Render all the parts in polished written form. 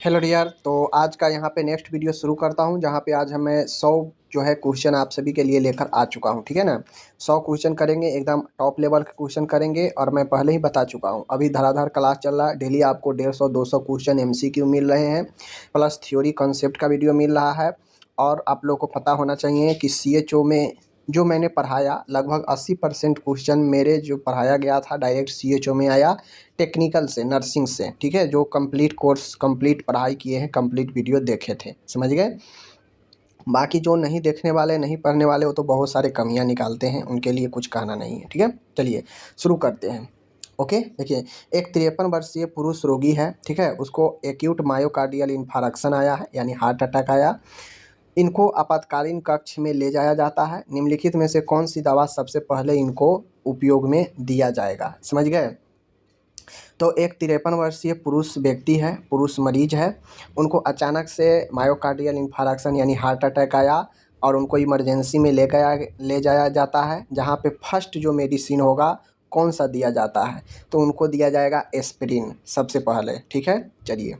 Hello dear. तो आज का यहाँ पे नेक्स्ट वीडियो शुरू करता हूँ, जहाँ पे आज हमें 100 जो है क्वेश्चन आप सभी के लिए लेकर आ चुका हूँ। ठीक है ना। 100 क्वेश्चन करेंगे, एकदम टॉप लेवल के क्वेश्चन करेंगे। और मैं पहले ही बता चुका हूँ, अभी धड़ाधड़ क्लास चल रहा है। डेली आपको 150-200 क्वेश्चन MCQ मिल रहे हैं, प्लस थ्योरी कॉन्सेप्ट का वीडियो मिल रहा है। और आप लोग को पता होना चाहिए कि CHO में जो मैंने पढ़ाया, लगभग 80% क्वेश्चन मेरे जो पढ़ाया गया था डायरेक्ट CHO में आया, टेक्निकल से, नर्सिंग से। ठीक है, जो कंप्लीट कोर्स, कंप्लीट पढ़ाई किए हैं, कंप्लीट वीडियो देखे थे, समझ गए। बाकी जो नहीं देखने वाले, नहीं पढ़ने वाले, वो तो बहुत सारे कमियां निकालते हैं, उनके लिए कुछ कहना नहीं है। ठीक है, चलिए शुरू करते हैं। ओके, देखिए, एक 53 वर्षीय पुरुष रोगी है। ठीक है, उसको एक्यूट मायोकार्डियल इन्फारक्शन आया है, यानी हार्ट अटैक आया। इनको आपातकालीन कक्ष में ले जाया जाता है। निम्नलिखित में से कौन सी दवा सबसे पहले इनको उपयोग में दिया जाएगा, समझ गए। तो एक 53 वर्षीय पुरुष व्यक्ति है, पुरुष मरीज है। उनको अचानक से मायोकार्डियल इन्फारक्शन यानी हार्ट अटैक आया और उनको इमरजेंसी में ले जाया जाता है। जहाँ पे फर्स्ट जो मेडिसिन होगा, कौन सा दिया जाता है, तो उनको दिया जाएगा एस्पिरिन सबसे पहले। ठीक है, चलिए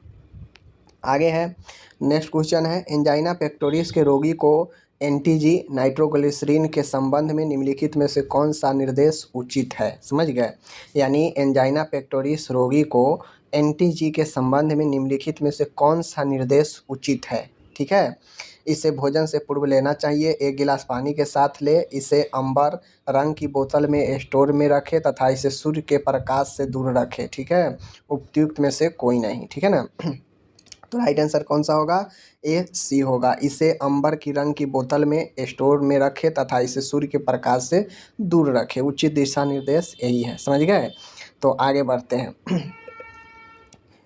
आगे है। नेक्स्ट क्वेश्चन है, एंजाइना पेक्टोरिस के रोगी को एंटीजी नाइट्रोग्लिसरीन के संबंध में निम्नलिखित में से कौन सा निर्देश उचित है, समझ गए। यानी एंजाइना पेक्टोरिस रोगी को एंटीजी के संबंध में निम्नलिखित में से कौन सा निर्देश उचित है। ठीक है, इसे भोजन से पूर्व लेना चाहिए, 1 गिलास पानी के साथ ले, इसे अंबर रंग की बोतल में स्टोर में रखे तथा इसे सूर्य के प्रकाश से दूर रखे। ठीक है, उपयुक्त में से कोई नहीं। ठीक है ना। तो राइट आंसर कौन सा होगा, AC होगा। इसे अंबर की रंग की बोतल में स्टोर में रखे तथा इसे सूर्य के प्रकाश से दूर रखे। उचित दिशा निर्देश यही है, समझ गए। तो आगे बढ़ते हैं।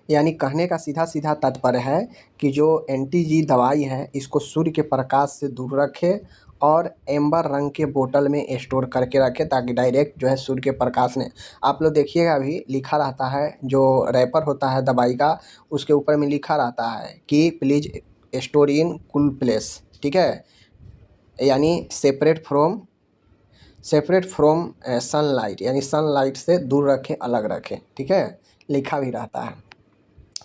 यानी कहने का सीधा सीधा तात्पर्य है कि जो एंटीजी दवाई है, इसको सूर्य के प्रकाश से दूर रखे और एम्बर रंग के बोतल में स्टोर करके रखे, ताकि डायरेक्ट जो है सूर्य के प्रकाश ने, आप लोग देखिएगा अभी लिखा रहता है, जो रैपर होता है दवाई का, उसके ऊपर में लिखा रहता है कि please store in cool place. ठीक है, यानी सेपरेट फ्रॉम सनलाइट, यानी सनलाइट से दूर रखें, अलग रखें। ठीक है, लिखा भी रहता है।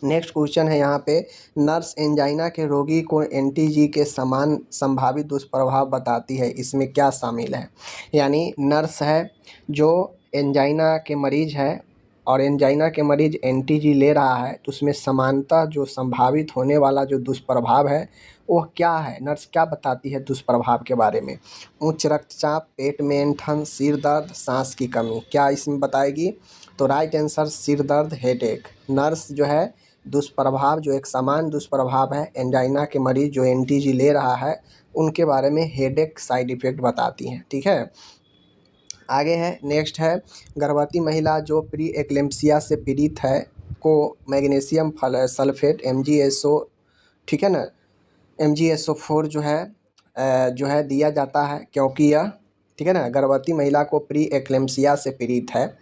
नेक्स्ट क्वेश्चन है यहाँ पे, नर्स एंजाइना के रोगी को एंटीजी के समान संभावित दुष्प्रभाव बताती है, इसमें क्या शामिल है। यानी नर्स है जो एंजाइना के मरीज है और एंजाइना के मरीज एंटीजी ले रहा है, तो उसमें समानतः जो संभावित होने वाला जो दुष्प्रभाव है वो क्या है, नर्स क्या बताती है दुष्प्रभाव के बारे में। उच्च रक्तचाप, पेट में ऐंठन, सिर दर्द, सांस की कमी, क्या इसमें बताएगी। तो राइट आंसर सिर दर्द, हेडेक। नर्स जो है दुष्प्रभाव, जो एक समान दुष्प्रभाव है एंजाइना के मरीज जो एंटीजी ले रहा है, उनके बारे में हेडेक साइड इफ़ेक्ट बताती हैं। ठीक है, आगे है। नेक्स्ट है, गर्भवती महिला जो प्री एक्लेम्पसिया से पीड़ित है को मैग्नीशियम सल्फेट MgSO, ठीक है ना, MgSO4 जो है दिया जाता है, क्योंकि यह, ठीक है ना, गर्भवती महिला को प्री एक्लेम्पसिया से पीड़ित है,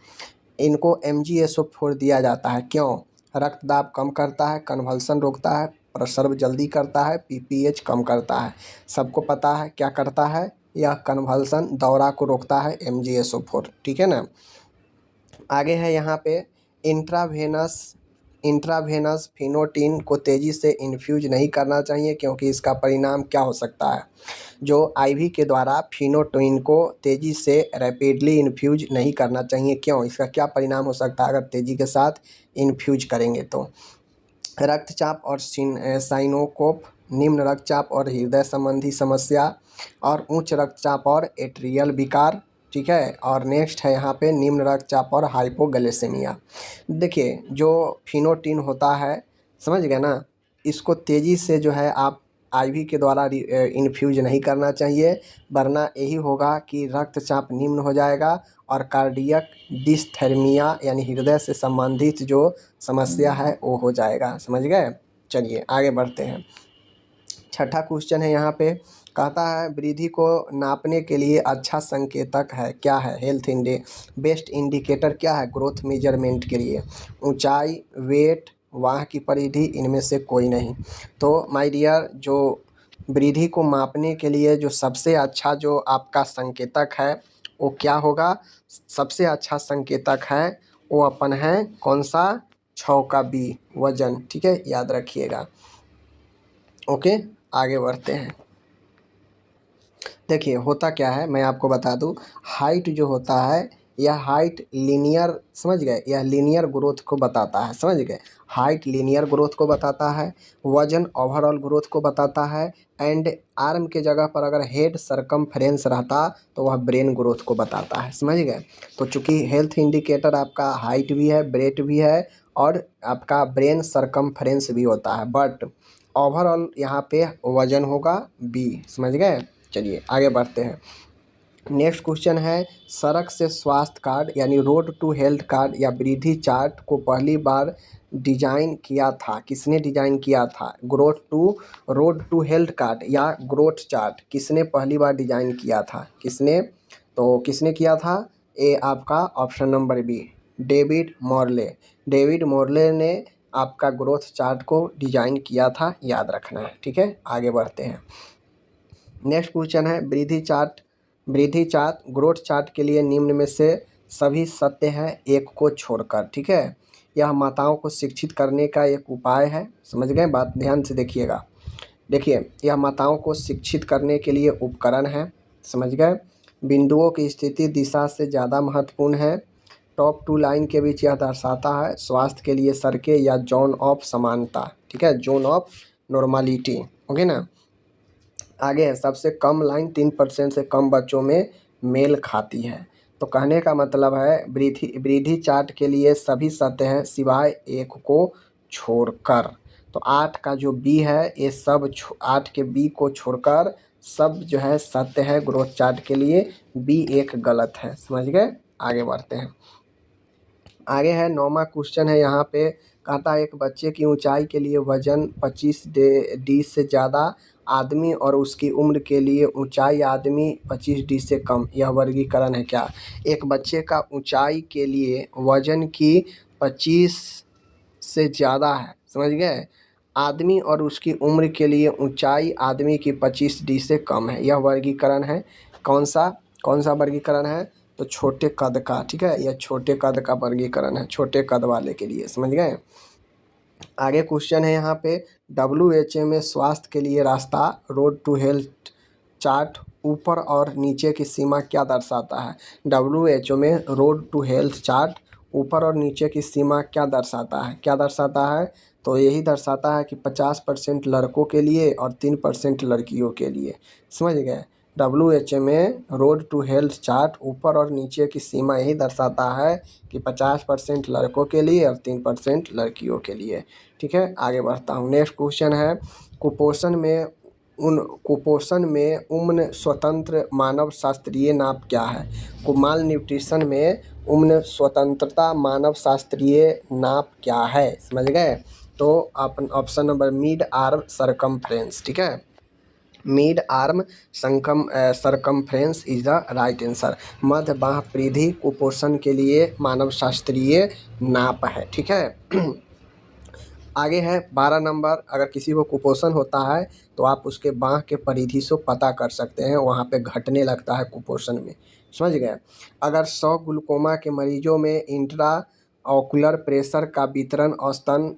इनको MgSO4 दिया जाता है। क्यों, रक्तदाब कम करता है, कन्वल्सन रोकता है, प्रसर्व जल्दी करता है, PPH कम करता है। सबको पता है क्या करता है, यह कन्वल्सन, दौरा को रोकता है MgSO4। ठीक है ना। आगे है यहाँ पे, इंट्रावेनस फिनोटिन को तेज़ी से इन्फ्यूज नहीं करना चाहिए, क्योंकि इसका परिणाम क्या हो सकता है। जो IV के द्वारा फिनोटिन को तेज़ी से रैपिडली इन्फ्यूज नहीं करना चाहिए, क्यों, इसका क्या परिणाम हो सकता है अगर तेज़ी के साथ इन्फ्यूज करेंगे तो। रक्तचाप और साइनोकोप, निम्न रक्तचाप और हृदय संबंधी समस्या, और उच्च रक्तचाप और एट्रियल विकार। ठीक है, और नेक्स्ट है यहाँ पे निम्न रक्तचाप और हाइपोग्लाइसेमिया। देखिए, जो फिनोटिन होता है, समझ गए ना, इसको तेज़ी से जो है आप IV के द्वारा इन्फ्यूज नहीं करना चाहिए, वरना यही होगा कि रक्तचाप निम्न हो जाएगा और कार्डियक डिसथर्मिया यानी हृदय से संबंधित जो समस्या है वो हो जाएगा, समझ गए। चलिए आगे बढ़ते हैं। छठा क्वेश्चन है यहाँ पे, कहता है वृद्धि को नापने के लिए अच्छा संकेतक है क्या है, बेस्ट इंडिकेटर क्या है ग्रोथ मेजरमेंट के लिए। ऊंचाई, वेट, वाह की परिधि, इनमें से कोई नहीं। तो माय डियर, जो वृद्धि को मापने के लिए जो सबसे अच्छा जो आपका संकेतक है वो क्या होगा, सबसे अच्छा संकेतक है वो अपन है कौन सा, 6 का बी वजन, ठीक है, याद रखिएगा। ओके, आगे बढ़ते हैं। देखिए होता क्या है, मैं आपको बता दूं, हाइट जो होता है यह हाइट लीनियर, समझ गए, यह लीनियर ग्रोथ को बताता है, समझ गए। हाइट लीनियर ग्रोथ को बताता है, वजन ओवरऑल ग्रोथ को बताता है, एंड आर्म के जगह पर अगर हेड सरकमफ्रेंस रहता तो वह ब्रेन ग्रोथ को बताता है, समझ गए। तो चूंकि हेल्थ इंडिकेटर आपका हाइट भी है, ब्रेथ भी है, और आपका ब्रेन सरकमफ्रेंस भी होता है, बट ओवरऑल यहाँ पे वजन होगा बी, समझ गए। चलिए आगे बढ़ते हैं। नेक्स्ट क्वेश्चन है, सड़क से स्वास्थ्य कार्ड यानी रोड टू हेल्थ कार्ड या वृद्धि चार्ट को पहली बार डिजाइन किया था, किसने डिजाइन किया था? रोड टू हेल्थ कार्ड या ग्रोथ चार्ट किसने पहली बार डिजाइन किया था, किसने? तो किसने किया था? ए आपका option number B, David Morley. David Morley ने आपका ग्रोथ चार्ट को डिजाइन किया था, याद रखना है, ठीक है। आगे बढ़ते हैं। नेक्स्ट क्वेश्चन है, वृद्धि चार्ट ग्रोथ चार्ट के लिए निम्न में से सभी सत्य है एक को छोड़कर, ठीक है। यह माताओं को शिक्षित करने का एक उपाय है, समझ गए, बात ध्यान से देखिएगा। देखिए यह माताओं को शिक्षित करने के लिए उपकरण है, समझ गए। बिंदुओं की स्थिति दिशा से ज़्यादा महत्वपूर्ण है। टॉप टू लाइन के बीच यह दर्शाता है स्वास्थ्य के लिए सड़कें या जोन ऑफ समानता, ठीक है, जोन ऑफ नॉर्मलिटी, ओके ना। आगे है, सबसे कम लाइन 3% से कम बच्चों में मेल खाती है। तो कहने का मतलब है वृद्धि चार्ट के लिए सभी सत्य हैं सिवाय एक को छोड़कर। तो 8 का जो बी है ये सब 8 के बी को छोड़कर सब जो है सत्य है ग्रोथ चार्ट के लिए, बी एक गलत है, समझ गए। आगे बढ़ते हैं। आगे है 9वां क्वेश्चन है, यहाँ पे कहता है एक बच्चे की ऊंचाई के लिए वजन 25 डी से ज़्यादा आदमी और उसकी उम्र के लिए ऊंचाई आदमी 25 डी से कम, यह वर्गीकरण है क्या? एक बच्चे का ऊंचाई के लिए वजन की 25 से ज़्यादा है, समझ गए, आदमी और उसकी उम्र के लिए ऊंचाई आदमी की 25 डी से कम है, यह वर्गीकरण है। कौन सा वर्गीकरण है? तो छोटे कद का, ठीक है, यह छोटे कद का वर्गीकरण है, छोटे कद वाले के लिए, समझ गए। आगे क्वेश्चन है यहाँ पे, WHO में स्वास्थ्य के लिए रास्ता रोड टू हेल्थ चार्ट ऊपर और नीचे की सीमा क्या दर्शाता है? WHO में रोड टू हेल्थ चार्ट ऊपर और नीचे की सीमा क्या दर्शाता है? क्या दर्शाता है? तो यही दर्शाता है कि 50% लड़कों के लिए और 3% लड़कियों के लिए, समझ गए। WHO में रोड टू हेल्थ चार्ट ऊपर और नीचे की सीमा यही दर्शाता है कि 50% लड़कों के लिए और 3% लड़कियों के लिए, ठीक है। आगे बढ़ता हूँ। नेक्स्ट क्वेश्चन है, कुपोषण में उम्र स्वतंत्र मानव शास्त्रीय नाप क्या है? माल न्यूट्रिशन में उम्र स्वतंत्रता मानव शास्त्रीय नाप क्या है, समझ गए। तो option number mid arm circumference, ठीक है, mid arm circumference is the right answer. मध्य बाह परिधि कुपोषण के लिए मानव शास्त्रीय नाप है, ठीक है। आगे है 12 नंबर, अगर किसी को कुपोषण होता है तो आप उसके बाह के परिधि से पता कर सकते हैं, वहाँ पे घटने लगता है कुपोषण में, समझ गए। अगर 100 ग्लूकोमा के मरीजों में इंट्रा ऑकुलर प्रेशर का वितरण औसतन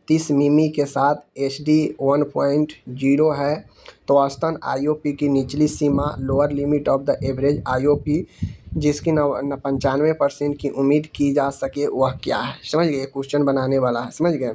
30 मिमी के साथ HD 1.0 है तो औसतन IOP की निचली सीमा lower limit of the average IOP जिसकी 95% की उम्मीद की जा सके वह क्या है? समझ गए, क्वेश्चन बनाने वाला है, समझ गए।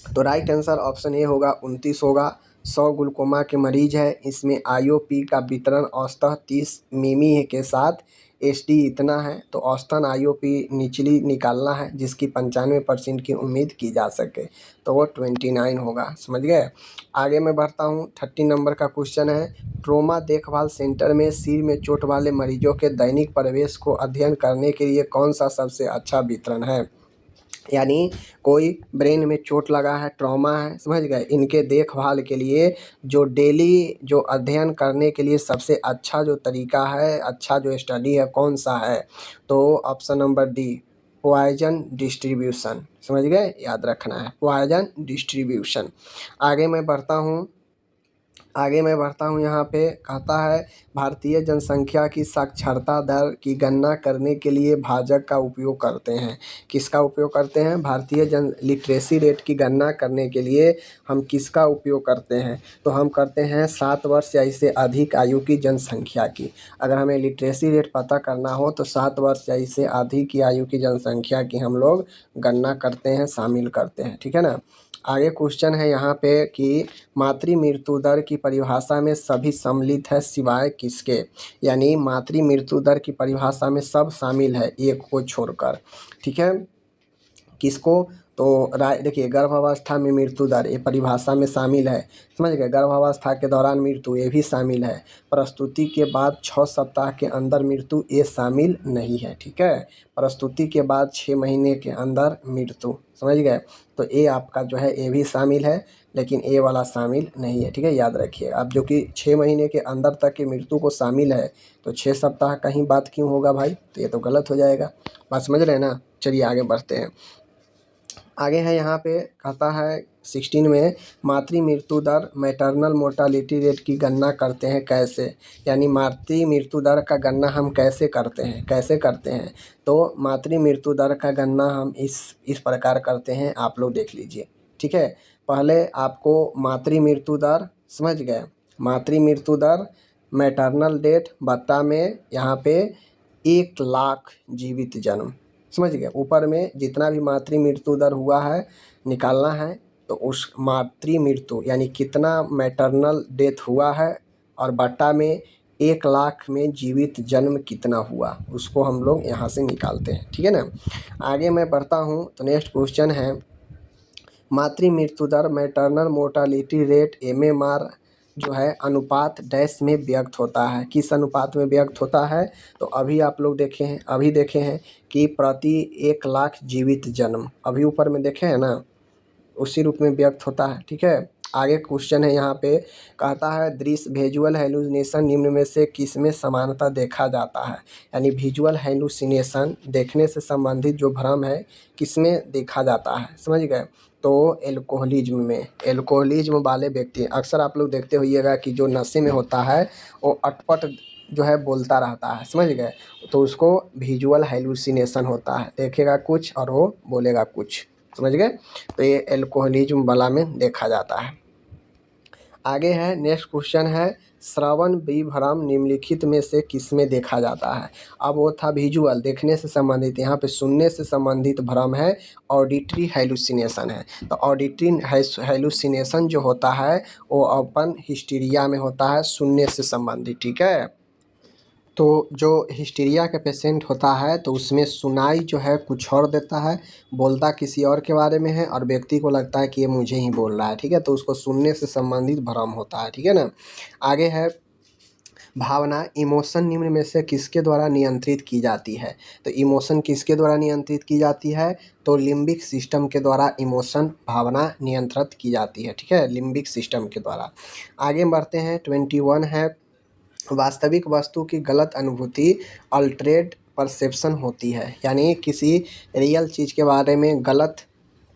तो राइट आंसर ऑप्शन ए होगा 29 होगा। 100 ग्लूकोमा के मरीज है, इसमें IOP का वितरण औसतन 30 मिमी के साथ HD इतना है, तो औसतन IOP निचली निकालना है जिसकी 95% की उम्मीद की जा सके, तो वो 29 होगा, समझ गए। आगे मैं बढ़ता हूँ। 30 नंबर का क्वेश्चन है, ट्रोमा देखभाल सेंटर में सिर में चोट वाले मरीजों के दैनिक प्रवेश को अध्ययन करने के लिए कौन सा सबसे अच्छा वितरण है? यानी कोई ब्रेन में चोट लगा है, ट्रॉमा है, समझ गए, इनके देखभाल के लिए जो डेली जो अध्ययन करने के लिए सबसे अच्छा जो तरीका है, अच्छा जो स्टडी है, कौन सा है? तो option number D, Poisson distribution, समझ गए, याद रखना है, पॉइजन डिस्ट्रीब्यूशन। आगे मैं बढ़ता हूँ। आगे मैं बढ़ता हूँ, यहाँ पे कहता है भारतीय जनसंख्या की साक्षरता दर की गणना करने के लिए भाजक का उपयोग करते हैं। किसका उपयोग करते हैं? भारतीय जन लिटरेसी रेट की गणना करने के लिए हम किसका उपयोग करते हैं? तो हम करते हैं 7 वर्ष या इससे अधिक आयु की जनसंख्या की। अगर हमें लिटरेसी रेट पता करना हो तो 7 वर्ष या इससे अधिक की आयु की जनसंख्या की हम लोग गणना करते हैं, शामिल करते हैं, ठीक है ना। आगे क्वेश्चन है यहाँ पे कि मातृ मृत्यु दर की परिभाषा में सभी सम्मिलित है सिवाय किसके? यानी मातृ मृत्यु दर की परिभाषा में सब शामिल है एक को छोड़कर, ठीक है। किसको? तो देखिए, गर्भावस्था में मृत्यु दर ये परिभाषा में शामिल है, समझ गए। गर्भावस्था के दौरान मृत्यु ये भी शामिल है। प्रस्तुति के बाद 6 सप्ताह के अंदर मृत्यु ये शामिल नहीं है, ठीक है। प्रस्तुति के बाद 6 महीने के अंदर मृत्यु, समझ गए। तो ये आपका जो है ये भी शामिल है, लेकिन ये वाला शामिल नहीं है, ठीक है, याद रखिए। अब जो कि 6 महीने के अंदर तक की मृत्यु को शामिल है, तो 6 सप्ताह का ही बात क्यों होगा भाई? तो ये तो गलत हो जाएगा। बात समझ रहे हैं ना। चलिए आगे बढ़ते हैं। आगे है यहाँ पे कहता है 16 में मातृ मृत्यु दर मैटरनल मोर्टालिटी रेट की गणना करते हैं कैसे? यानी मातृ मृत्यु दर का गणना हम कैसे करते हैं? तो मातृ मृत्यु दर का गणना हम इस प्रकार करते हैं, आप लोग देख लीजिए, ठीक है। पहले आपको मातृ मृत्यु दर, समझ गए, मातृ मृत्यु दर मैटरनल डेट बत्ता में यहाँ पे 1 लाख जीवित जन्म, समझ गए। ऊपर में जितना भी मातृ मृत्यु दर हुआ है निकालना है, तो उस मातृ मृत्यु यानी कितना मैटरनल डेथ हुआ है और बट्टा में 1 लाख में जीवित जन्म कितना हुआ, उसको हम लोग यहाँ से निकालते हैं, ठीक है ना। आगे मैं बढ़ता हूँ, तो नेक्स्ट क्वेश्चन है मातृ मृत्यु दर मैटरनल मोर्टालिटी रेट MMR जो है अनुपात डैश में व्यक्त होता है। किस अनुपात में व्यक्त होता है? तो अभी आप लोग देखे हैं कि प्रति 1 लाख जीवित जन्म, अभी ऊपर में देखे हैं ना, उसी रूप में व्यक्त होता है, ठीक है। आगे क्वेश्चन है यहाँ पे कहता है दृश्य विजुअल हेलुसिनेशन निम्न में से किसमें समानता देखा जाता है? यानी विजुअल हेलुसिनेशन देखने से संबंधित जो भ्रम है किसमें देखा जाता है, समझ गए। तो एल्कोहलिज्म में, एल्कोहलिज्म वाले व्यक्ति, अक्सर आप लोग देखते होइएगा कि जो नशे में होता है वो अटपट जो है बोलता रहता है, समझ गए। तो उसको विजुअल हेलुसिनेशन होता है, देखेगा कुछ और वो बोलेगा कुछ, समझ गए। तो ये एल्कोहलिज्म वाला में देखा जाता है। आगे है नेक्स्ट क्वेश्चन है श्रवण विभ्रम निम्नलिखित में से किसमें देखा जाता है? अब वो था विजुअल देखने से संबंधित, यहाँ पे सुनने से संबंधित भ्रम है, ऑडिटरी हेलुसिनेशन है। तो ऑडिटरी हेलुसिनेशन जो होता है वो अपन हिस्टीरिया में होता है, सुनने से संबंधित, ठीक है। तो जो हिस्टीरिया का पेशेंट होता है तो उसमें सुनाई जो है कुछ और देता है, बोलता किसी और के बारे में है और व्यक्ति को लगता है कि ये मुझे ही बोल रहा है, ठीक है। तो उसको सुनने से संबंधित भ्रम होता है, ठीक है ना। आगे है भावना इमोशन निम्न में से किसके द्वारा नियंत्रित की जाती है? तो इमोशन किसके द्वारा नियंत्रित की जाती है? तो लिम्बिक सिस्टम के द्वारा इमोशन भावना नियंत्रित की जाती है, ठीक है, लिम्बिक सिस्टम के द्वारा। आगे बढ़ते हैं 21 है वास्तविक वस्तु की गलत अनुभूति अल्टरेड परसेप्शन होती है। यानी किसी रियल चीज़ के बारे में गलत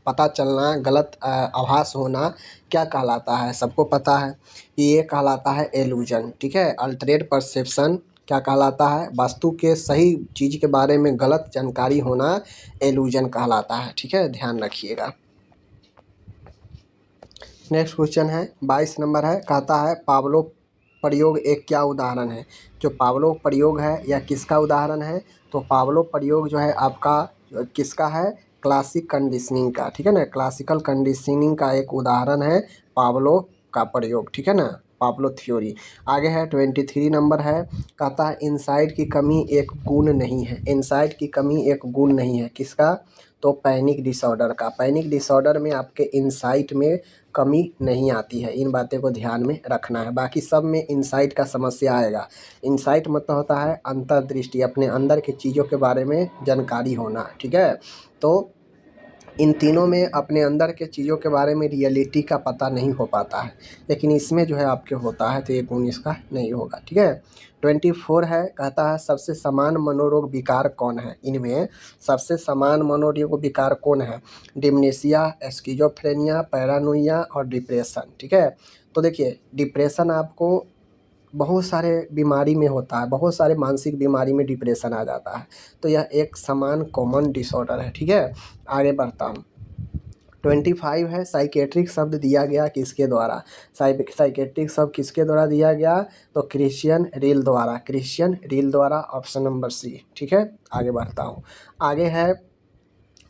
पता चलना, गलत आभास होना क्या कहलाता है? सबको पता है कि ये कहलाता है एलूजन, ठीक है। अल्टरेड परसेप्शन क्या कहलाता है? वस्तु के सही चीज़ के बारे में गलत जानकारी होना एलूजन कहलाता है, ठीक है, ध्यान रखिएगा। नेक्स्ट क्वेश्चन है 22 नंबर है, कहता है पावलोव प्रयोग एक क्या उदाहरण है? जो पावलोव प्रयोग है यह किसका उदाहरण है? तो पावलोव प्रयोग जो है आपका किसका है? क्लासिक कंडीशनिंग का, ठीक है ना। क्लासिकल कंडीशनिंग का एक उदाहरण है पावलोव का प्रयोग, ठीक है ना, पावलोव थ्योरी। आगे है 23 नंबर है, कहता है इनसाइट की कमी एक गुण नहीं है। इनसाइट की कमी एक गुण नहीं है, किसका? तो पैनिक डिसऑर्डर का। पैनिक डिसऑर्डर में आपके इनसाइट में कमी नहीं आती है, इन बातें को ध्यान में रखना है। बाकी सब में इनसाइट का समस्या आएगा। इनसाइट मतलब होता है अंतर्दृष्टि, अपने अंदर की चीज़ों के बारे में जानकारी होना, ठीक है। तो इन तीनों में अपने अंदर के चीज़ों के बारे में रियलिटी का पता नहीं हो पाता है, लेकिन इसमें जो है आपके होता है, तो ये गुण इसका नहीं होगा, ठीक है। 24 है, कहता है सबसे समान मनोरोग विकार कौन है। इनमें सबसे समान मनोरोग विकार कौन है? डिमनेशिया, स्किज़ोफ्रेनिया, पैरानोइया और डिप्रेशन, ठीक है। तो देखिए डिप्रेशन आपको बहुत सारे बीमारी में होता है, बहुत सारे मानसिक बीमारी में डिप्रेशन आ जाता है, तो यह एक समान कॉमन डिसऑर्डर है, ठीक है। आगे बढ़ता हूँ। 25 है, साइकेट्रिक शब्द दिया गया किसके द्वारा? साइकेट्रिक शब्द किसके द्वारा दिया गया? तो क्रिश्चियन रील द्वारा, क्रिश्चियन रील द्वारा, ऑप्शन नंबर सी, ठीक है। आगे बढ़ता हूँ। आगे है,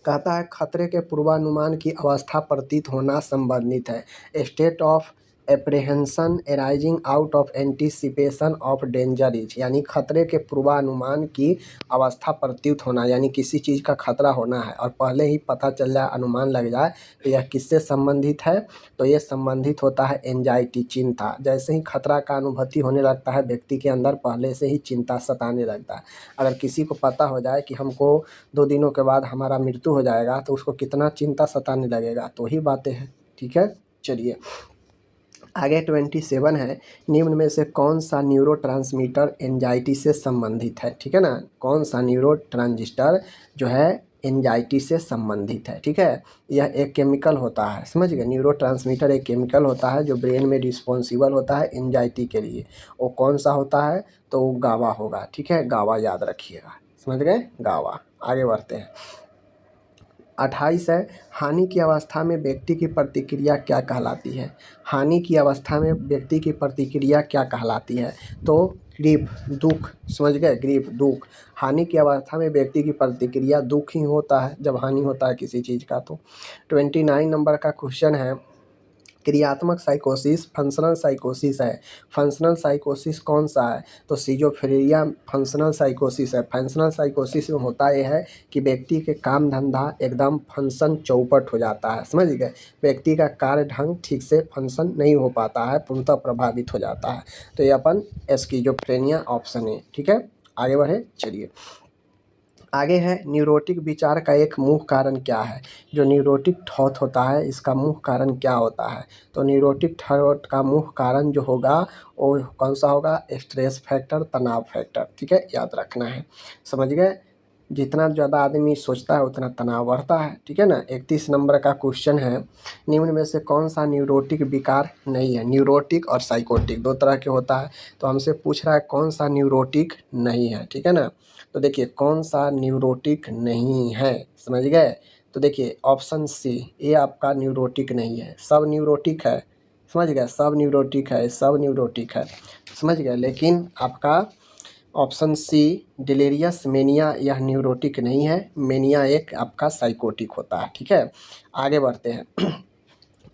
कहता है खतरे के पूर्वानुमान की अवस्था प्रतीत होना संबंधित है। State of apprehension arising out of anticipation of danger is, यानी खतरे के पूर्वानुमान की अवस्था प्रतीत होना, यानी किसी चीज़ का खतरा होना है और पहले ही पता चल जाए, अनुमान लग जाए, तो यह किससे संबंधित है? तो ये संबंधित होता है एंजाइटी, चिंता। जैसे ही खतरा का अनुभूति होने लगता है व्यक्ति के अंदर, पहले से ही चिंता सताने लगता है। अगर किसी को पता हो जाए कि हमको 2 दिनों के बाद हमारा मृत्यु हो जाएगा, तो उसको कितना चिंता सताने लगेगा, तो ही बातें हैं, ठीक है। चलिए आगे 27 है, निम्न में से कौन सा न्यूरोट्रांसमीटर एंजाइटी से संबंधित है, ठीक है ना। कौन सा न्यूरोट्रांसमीटर जो है एंजाइटी से संबंधित है, ठीक है। यह एक केमिकल होता है, समझ गए। न्यूरोट्रांसमीटर एक केमिकल होता है जो ब्रेन में रिस्पॉन्सिबल होता है एंजाइटी के लिए। वो कौन सा होता है? तो वो गावा होगा, ठीक है। गावा याद रखिएगा, समझ गए, गावा। आगे बढ़ते हैं। 28 है, हानि की अवस्था में व्यक्ति की प्रतिक्रिया क्या कहलाती है? हानि की अवस्था में व्यक्ति की प्रतिक्रिया क्या कहलाती है? तो ग्रीफ, दुख, समझ गए, ग्रीफ, दुख। हानि की अवस्था में व्यक्ति की प्रतिक्रिया दुख ही होता है जब हानि होता है किसी चीज़ का। तो 29 नंबर का क्वेश्चन है, क्रियात्मक साइकोसिस फंक्शनल साइकोसिस है। फंक्शनल साइकोसिस कौन सा है? तो सिजोफ्रेनिया फंक्शनल साइकोसिस है। फंक्शनल साइकोसिस में होता यह है कि व्यक्ति के काम धंधा एकदम फंक्शन चौपट हो जाता है, समझ गए। व्यक्ति का कार्य ढंग ठीक से फंक्शन नहीं हो पाता है, पूर्णतः प्रभावित हो जाता है। तो ये अपन स्किजोफ्रेनिया ऑप्शन है, ठीक है। आगे बढ़े, चलिए। आगे है, न्यूरोटिक विचार का एक मुख्य कारण क्या है? जो न्यूरोटिक थॉट होता है इसका मुख्य कारण क्या होता है? तो न्यूरोटिक थॉट का मुख्य कारण जो होगा वो कौन सा होगा? स्ट्रेस फैक्टर, तनाव फैक्टर, ठीक है, याद रखना है, समझ गए। जितना ज़्यादा आदमी सोचता है उतना तनाव बढ़ता है, ठीक है ना। 31 नंबर का क्वेश्चन है, निम्न में से कौन सा न्यूरोटिक विकार नहीं है? न्यूरोटिक और साइकोटिक दो तरह के होता है, तो हमसे पूछ रहा है कौन सा न्यूरोटिक नहीं है, ठीक है ना। तो देखिए कौन सा न्यूरोटिक नहीं है, समझ गए। तो देखिए ऑप्शन सी, ये आपका न्यूरोटिक नहीं है, सब न्यूरोटिक है, समझ गए, सब न्यूरोटिक है, सब न्यूरोटिक है, समझ गए। लेकिन आपका ऑप्शन सी डिलेरियस मेनिया, यह न्यूरोटिक नहीं है। मेनिया एक आपका साइकोटिक होता है, ठीक है। आगे बढ़ते हैं।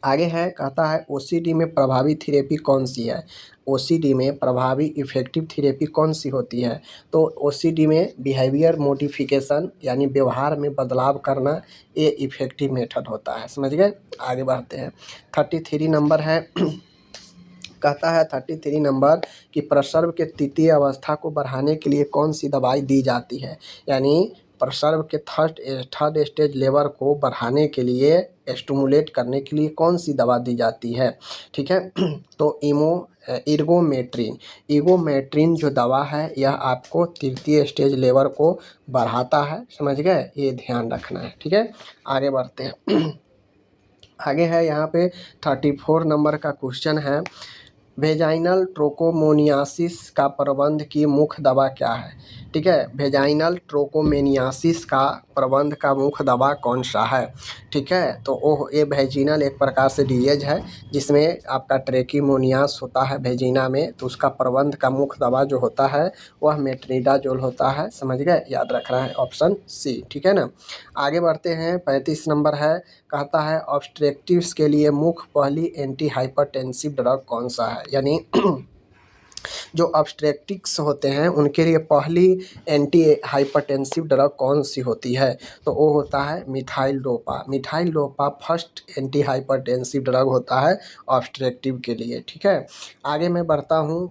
आगे है, कहता है ओसीडी में प्रभावी थेरेपी कौन सी है? ओसीडी में प्रभावी इफ़ेक्टिव थेरेपी कौन सी होती है? तो ओसीडी में बिहेवियर मॉडिफिकेशन, यानी व्यवहार में बदलाव करना, ये इफ़ेक्टिव मेथड होता है, समझ गए। आगे बढ़ते हैं। 33 नंबर है, कहता है 33 नंबर कि प्रसर्व के तृतीय अवस्था को बढ़ाने के लिए कौन सी दवाई दी जाती है? यानी प्रसर्व के थर्ड स्टेज लेवल को बढ़ाने के लिए, स्टिमुलेट करने के लिए कौन सी दवा दी जाती है, ठीक है। तो इर्गोमेट्रिन, इर्गोमेट्रिन जो दवा है यह आपको तृतीय स्टेज लेवल को बढ़ाता है, समझ गए, ये ध्यान रखना है, ठीक है। आगे बढ़ते हैं। आगे है यहाँ पे 34 नंबर का क्वेश्चन है, वेजाइनल ट्रोकोमोनियासिस का प्रबंध की मुख्य दवा क्या है? ठीक है, वेजाइनल ट्रोकोमोनियासिस का प्रबंध का मुख्य दवा कौन सा है? ठीक है, तो वो ये वेजिनल एक प्रकार से डिजीज है जिसमें आपका ट्रेकिमोनियास होता है वेजिना में, तो उसका प्रबंध का मुख्य दवा जो होता है वह मेट्रोनिडाजोल होता है, समझ गए, याद रखना है, ऑप्शन सी, ठीक है ना। आगे बढ़ते हैं। 35 नंबर है, कहता है ऑब्स्ट्रक्टिव्स के लिए मुख्य पहली एंटी हाइपरटेंसिव ड्रग कौन सा है? यानी जो ऑब्स्ट्रक्टिव्स होते हैं उनके लिए पहली एंटी हाइपरटेंसिव ड्रग कौन सी होती है? तो वो होता है methyl dopa. Methyl dopa first anti hypertensive drug होता है ऑब्स्ट्रक्टिव के लिए, ठीक है। आगे मैं बढ़ता हूँ।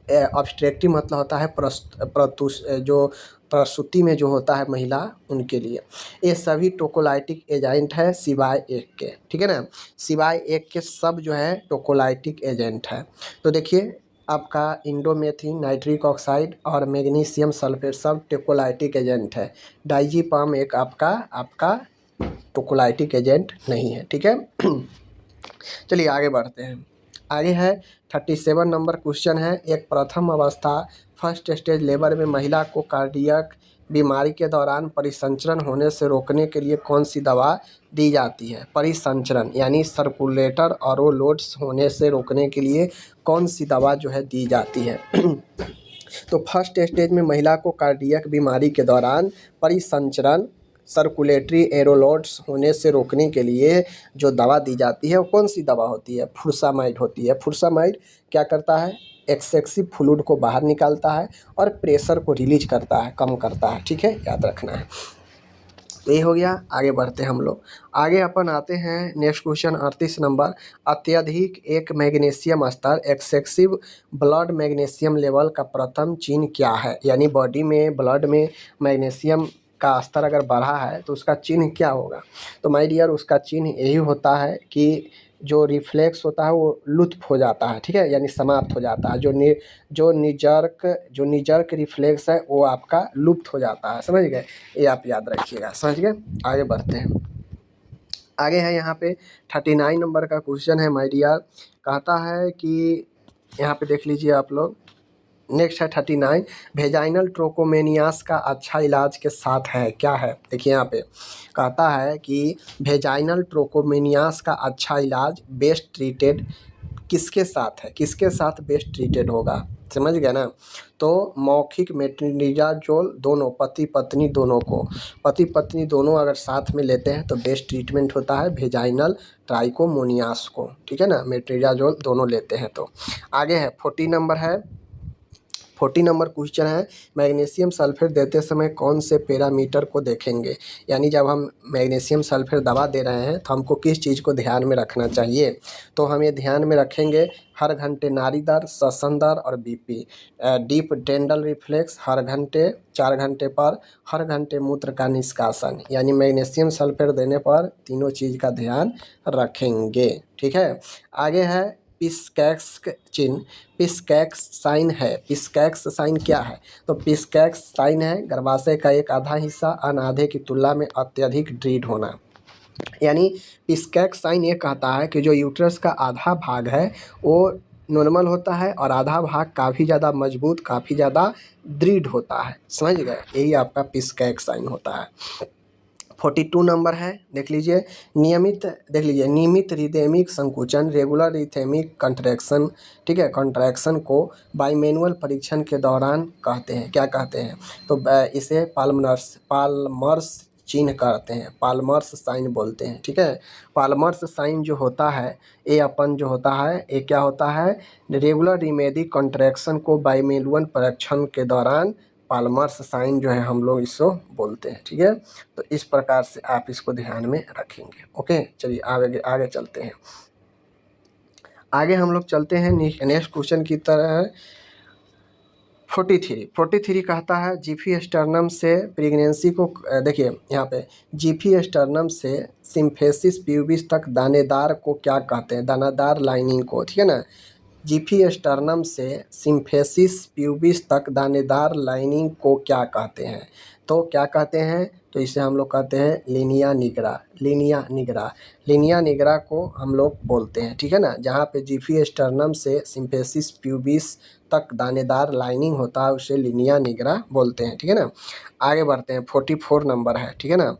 ऑब्स्ट्रक्टिव मतलब होता है जो प्रसूति में जो होता है महिला उनके लिए। ये सभी टोकोलाइटिक एजेंट है सिवाय एक के, ठीक है ना, सिवाय एक के सब जो है टोकोलाइटिक एजेंट है। तो देखिए आपका इंडोमेथिन, नाइट्रिक ऑक्साइड और मैग्नीशियम सल्फेट सब टोकोलाइटिक एजेंट है। डाइजीपाम एक आपका टोकोलाइटिक एजेंट नहीं है, ठीक है। चलिए आगे बढ़ते हैं। आगे है 37 नंबर क्वेश्चन है, एक प्रथम अवस्था फर्स्ट स्टेज लेबर में महिला को कार्डियक बीमारी के दौरान परिसंचरण होने से रोकने के लिए कौन सी दवा दी जाती है। परिसंचरण यानी सर्कुलेटर ओवरलोड्स होने से रोकने के लिए कौन सी दवा जो है दी जाती है। तो फर्स्ट स्टेज में महिला को कार्डियक बीमारी के दौरान परिसंचरण सर्कुलेटरी एरोलोड्स होने से रोकने के लिए जो दवा दी जाती है वो कौन सी दवा होती है। फुरसामाइड होती है। फुरसामाइड क्या करता है, एक्सेसिव फ्लूइड को बाहर निकालता है और प्रेशर को रिलीज करता है, कम करता है, ठीक है, याद रखना है। तो ये हो गया। आगे बढ़ते हैं हम लोग। आगे अपन आते हैं नेक्स्ट क्वेश्चन 38 नंबर, अत्यधिक एक मैग्नीशियम स्तर एक्सेसिव ब्लड मैग्नीशियम लेवल का प्रथम चिन्ह क्या है। यानी बॉडी में ब्लड में मैग्नीशियम का स्तर अगर बढ़ा है तो उसका चिन्ह क्या होगा। तो माय डियर उसका चिन्ह यही होता है कि जो रिफ्लेक्स होता है वो लुप्त हो जाता है, ठीक है, यानी समाप्त हो जाता है। जो निजर्क रिफ्लेक्स है वो आपका लुप्त हो जाता है, समझ गए, ये आप याद रखिएगा, समझ गए। आगे बढ़ते हैं। आगे है यहाँ पे 39 नंबर का क्वेश्चन है माय डियर, कहता है कि यहाँ पे देख लीजिए आप लोग। नेक्स्ट है 39, वेजाइनल ट्रोकोमेनियास का अच्छा इलाज के साथ है क्या है। देखिए यहाँ पे कहता है कि वेजाइनल ट्रोकोमेनियास का अच्छा इलाज बेस्ट ट्रीटेड किसके साथ है, किसके साथ बेस्ट ट्रीटेड होगा, समझ गया ना। तो मौखिक मेट्रोनिडाजोल दोनों पति पत्नी दोनों अगर साथ में लेते हैं तो बेस्ट ट्रीटमेंट होता है वेजाइनल ट्राइकोमोनियास को, ठीक है ना, मेट्रोनिडाजोल दोनों लेते हैं तो। आगे है 40 नंबर क्वेश्चन है, मैग्नीशियम सल्फेट देते समय कौन से पैरामीटर को देखेंगे। यानी जब हम मैग्नीशियम सल्फेट दवा दे रहे हैं तो हमको किस चीज़ को ध्यान में रखना चाहिए। तो हम ये ध्यान में रखेंगे हर घंटे नाड़ी दर, श्वसन दर और बीपी, डीप डेंटल रिफ्लेक्स हर घंटे 4 घंटे पर, हर घंटे मूत्र का निष्कासन। यानी मैग्नीशियम सल्फेट देने पर तीनों चीज़ का ध्यान रखेंगे, ठीक है। आगे है पिस्कैक्स चिन्ह, पिस्कैक्स साइन है। पिस्कैक्स साइन क्या है, तो पिस्कैक्स साइन है गर्भाशय का एक आधा हिस्सा अनाधे की तुलना में अत्यधिक दृढ़ होना। यानी पिस्कैक्स साइन ये कहता है कि जो यूट्रस का आधा भाग है वो नॉर्मल होता है और आधा भाग काफ़ी ज़्यादा मजबूत, काफ़ी ज़्यादा दृढ़ होता है, समझ गए, यही आपका पिस्कैक्स साइन होता है। 42 नंबर है, देख लीजिए, नियमित रिदमिक संकुचन रेगुलर रिथमिक कंट्रैक्शन, ठीक है, कंट्रैक्शन को बाइमेनुअल परीक्षण के दौरान कहते हैं, क्या कहते हैं, तो इसे पाल्मर्स चिन्ह कहते हैं, पाल्मर्स साइन बोलते हैं, ठीक है। पाल्मर्स साइन जो होता है ये अपन जो होता है ये क्या होता है, रेगुलर रिमेडिक कंट्रैक्शन को बाइमेनुअल परीक्षण के दौरान पाल्मर्स साइन जो है हम लोग इसको बोलते हैं, ठीक है। तो इस प्रकार से आप इसको ध्यान में रखेंगे, ओके। चलिए आगे चलते हैं। आगे हम लोग चलते हैं नेक्स्ट क्वेश्चन की तरह। 43 कहता है जीफी स्टर्नम से प्रेगनेंसी को, देखिए यहाँ पे जीफी स्टर्नम से सिम्फेसिस प्यूबिस तक दानेदार को क्या कहते हैं, दानादार लाइनिंग को, ठीक है ना। जीफी स्टर्नम से सिम्फेसिस प्यूबिस तक दानेदार लाइनिंग को क्या कहते हैं, तो क्या कहते हैं, तो इसे हम लोग कहते हैं लिनिया निग्रा को हम लोग बोलते हैं, ठीक है ना। जहाँ पे जीफी स्टर्नम से सिम्फेसिस प्यूबिस तक दानेदार लाइनिंग होता है उसे लिनिया निग्रा बोलते हैं, ठीक है ना। आगे बढ़ते हैं। 44 नंबर है, ठीक है ना।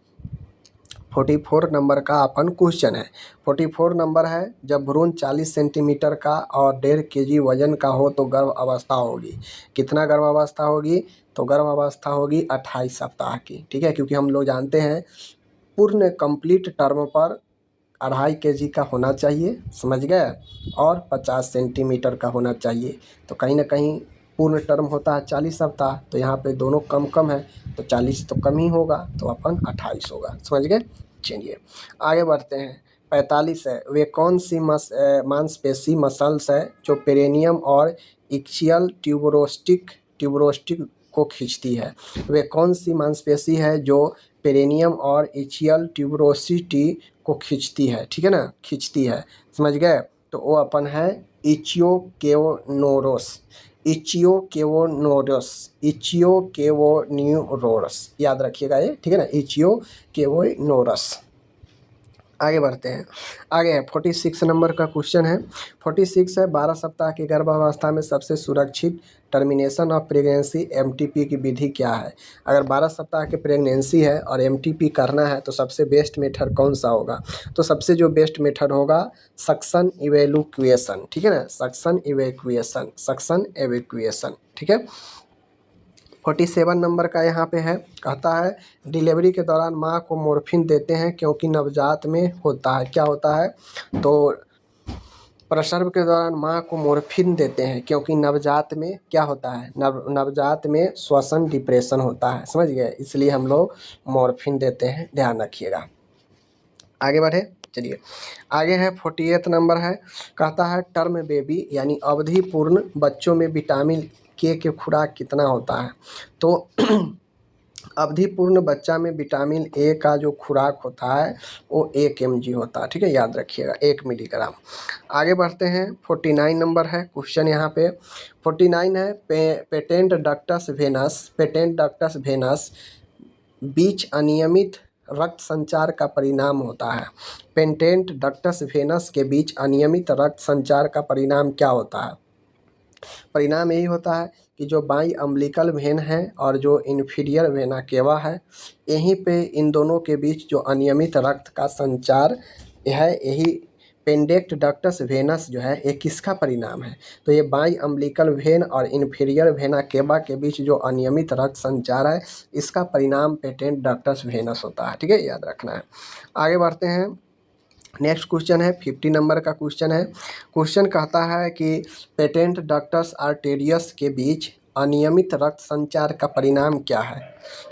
44 नंबर का अपन क्वेश्चन है। 44 नंबर है, जब भ्रूण 40 सेंटीमीटर का और 1.5 kg वजन का हो तो गर्भ अवस्था होगी। कितना गर्भ अवस्था होगी, तो गर्भ अवस्था होगी 28 सप्ताह की, ठीक है, क्योंकि हम लोग जानते हैं पूर्ण कंप्लीट टर्म पर 2.5 kg का होना चाहिए, समझ गए, और 50 सेंटीमीटर का होना चाहिए। तो कहीं ना कहीं पूर्ण टर्म होता है 40 सप्ताह, तो यहाँ पे दोनों कम कम है तो 40 तो कम ही होगा, तो अपन 28 होगा, समझ गए। चलिए आगे बढ़ते हैं। 45 है, वे कौन सी मांसपेशी मसल्स है जो पेरिनियम और इक्सियल ट्यूबरोस्टिक को खींचती है। वे कौन सी मांसपेशी है जो पेरिनियम और इचियल ट्यूबरोसिटी को खींचती है, ठीक है ना, खींचती है, समझ गए। तो वो अपन है इचियोकेवोनोरोस, इचियोकेवोनोरोस, इचियोकेवोन्यूरोरस, याद रखिएगा ये, ठीक है ना, इचियोकेवोनोरस। आगे बढ़ते हैं। आगे है 46 नंबर का क्वेश्चन है। 46 है 12 सप्ताह की गर्भावस्था में सबसे सुरक्षित टर्मिनेशन ऑफ प्रेगनेंसी एमटीपी की विधि क्या है। अगर 12 सप्ताह की प्रेगनेंसी है और एमटीपी करना है तो सबसे बेस्ट मेथड कौन सा होगा। तो सबसे जो बेस्ट मेथड होगा सक्शन इवैल्यूएशन, ठीक है ना, सक्शन इवैक्यूएशन, सक्शन इवैक्यूएशन, ठीक है। 47 नंबर का यहाँ पे है, कहता है डिलीवरी के दौरान माँ को मॉर्फिन देते हैं क्योंकि नवजात में होता है, क्या होता है, तो प्रसव के दौरान माँ को मॉर्फिन देते हैं क्योंकि नवजात में क्या होता है, नवजात में श्वसन डिप्रेशन होता है, समझ गए, इसलिए हम लोग मॉर्फिन देते हैं, ध्यान रखिएगा। आगे बढ़े, चलिए आगे है 48 नंबर है, कहता है टर्म बेबी यानी अवधि पूर्ण बच्चों में विटामिन के खुराक कितना होता है। तो अवधि पूर्ण बच्चा में विटामिन ए का जो खुराक होता है वो 1 mg होता है, ठीक है, याद रखिएगा 1 मिलीग्राम। आगे बढ़ते हैं 49 नंबर है क्वेश्चन यहाँ पे। 49 है patent ductus venosus, patent ductus venosus बीच अनियमित रक्त संचार का परिणाम होता है। पेटेंट डक्टस वेनस के बीच अनियमित रक्त संचार का परिणाम क्या होता है। परिणाम यही होता है कि जो बाई अम्बिलिकल वेन है और जो इन्फीरियर वेना केवा है, यहीं पे इन दोनों के बीच जो अनियमित रक्त का संचार है, यही पेंडेक्ट डक्टस वेनस जो है ये किसका परिणाम है। तो ये बाई अम्बिलिकल वेन और इन्फीरियर वेना केवा के बीच जो अनियमित रक्त संचार है, इसका परिणाम पेटेंट डक्टस वेनस होता है, ठीक है, याद रखना है। आगे बढ़ते हैं, नेक्स्ट क्वेश्चन है 50 नंबर का क्वेश्चन है। क्वेश्चन कहता है कि पेटेंट डक्टस आर्टेरियस के बीच अनियमित रक्त संचार का परिणाम क्या है।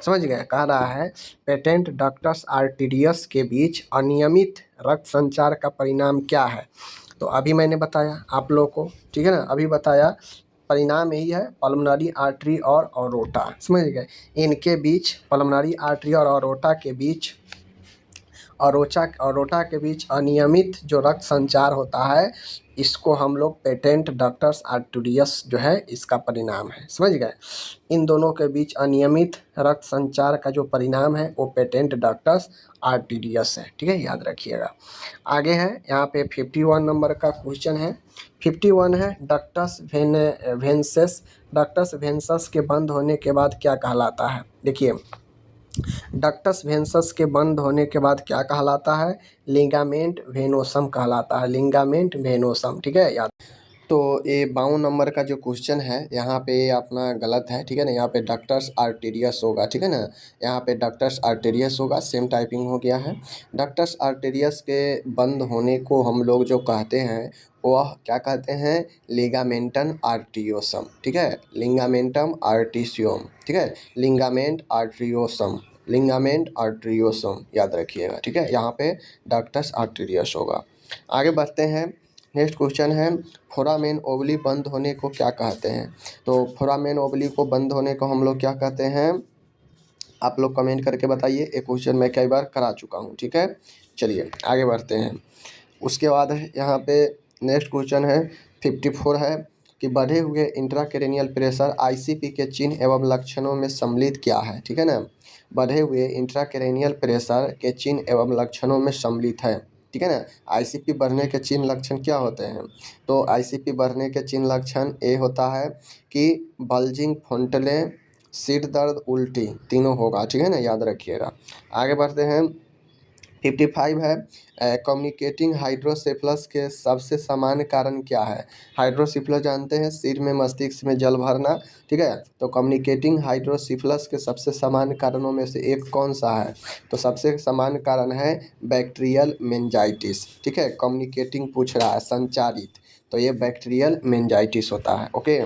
समझ गए, कह रहा है पेटेंट डक्टस आर्टेरियस के बीच अनियमित रक्त संचार का परिणाम क्या है। तो अभी मैंने बताया आप लोगों को, ठीक है ना, अभी बताया परिणाम यही है, पल्मोनरी आर्टरी और ऑरोटा, समझ गए, इनके बीच पल्मोनरी आर्टरी और ऑरोटा के बीच अरोटा के बीच अनियमित जो रक्त संचार होता है, इसको हम लोग पेटेंट डक्टस आर्टेरियस जो है इसका परिणाम है, समझ गए। इन दोनों के बीच अनियमित रक्त संचार का जो परिणाम है वो पेटेंट डक्टस आर्टेरियस है, ठीक है, याद रखिएगा। आगे है यहाँ पे 51 नंबर का क्वेश्चन है। 51 है डक्टस वेंसेस, डक्टस वेंसस के बंद होने के बाद क्या कहलाता है। देखिए डक्टस वेंसस के बंद होने के बाद क्या कहलाता है, लिगामेंट वेनोसम कहलाता है, लिगामेंट वेनोसम, ठीक है, याद। तो ये 52 नंबर का जो क्वेश्चन है यहाँ पे अपना गलत है, ठीक है ना, यहाँ पे डक्टस आर्टेरियस होगा, ठीक है ना, यहाँ पे डक्टस आर्टेरियस होगा, सेम टाइपिंग हो गया है। डक्टस आर्टेरियस के बंद होने को हम लोग जो कहते हैं वह क्या कहते हैं, लिगामेंटम आर्टियोसम, ठीक है, लिगामेंटम आर्टिसियोम, ठीक है, लिगामेंट आर्ट्रियोसम, लिगामेंट आर्ट्रियोसम, याद रखिएगा, ठीक है, यहाँ पे डक्टस आर्टेरियस होगा। आगे बढ़ते हैं, नेक्स्ट क्वेश्चन है फोरामेन ओवली बंद होने को क्या कहते हैं। तो फोरामेन ओवली को बंद होने को हम लोग क्या कहते हैं, आप लोग कमेंट करके बताइए, एक क्वेश्चन मैं कई बार करा चुका हूँ, ठीक है। चलिए आगे बढ़ते हैं। उसके बाद यहाँ पे नेक्स्ट क्वेश्चन है 54 है कि बढ़े हुए इंट्राक्रेनियल प्रेशर आईसीपी के चिन्ह एवं लक्षणों में सम्मिलित क्या है, ठीक है ना, बढ़े हुए इंट्राक्रेनियल प्रेशर के चिन्ह एवं लक्षणों में सम्मिलित है, ठीक है ना। आईसीपी बढ़ने के चिन्ह लक्षण क्या होते हैं। तो आईसीपी बढ़ने के चिन्ह लक्षण ये होता है कि बल्जिंग फोंटले, सिर दर्द, उल्टी, तीनों होगा, ठीक है ना, याद रखिएगा। आगे बढ़ते हैं 55 है कम्युनिकेटिंग हाइड्रोसेफलस के सबसे सामान्य कारण क्या है। हाइड्रोसिफलस जानते हैं, सिर में मस्तिष्क में जल भरना, ठीक है। तो कम्युनिकेटिंग हाइड्रोसिफलस के सबसे सामान्य कारणों में से एक कौन सा है। तो सबसे सामान्य कारण है बैक्टीरियल मेनिंजाइटिस, ठीक है, कम्युनिकेटिंग पूछ रहा है, संचारित, तो ये बैक्टीरियल मेनिंजाइटिस होता है, ओके।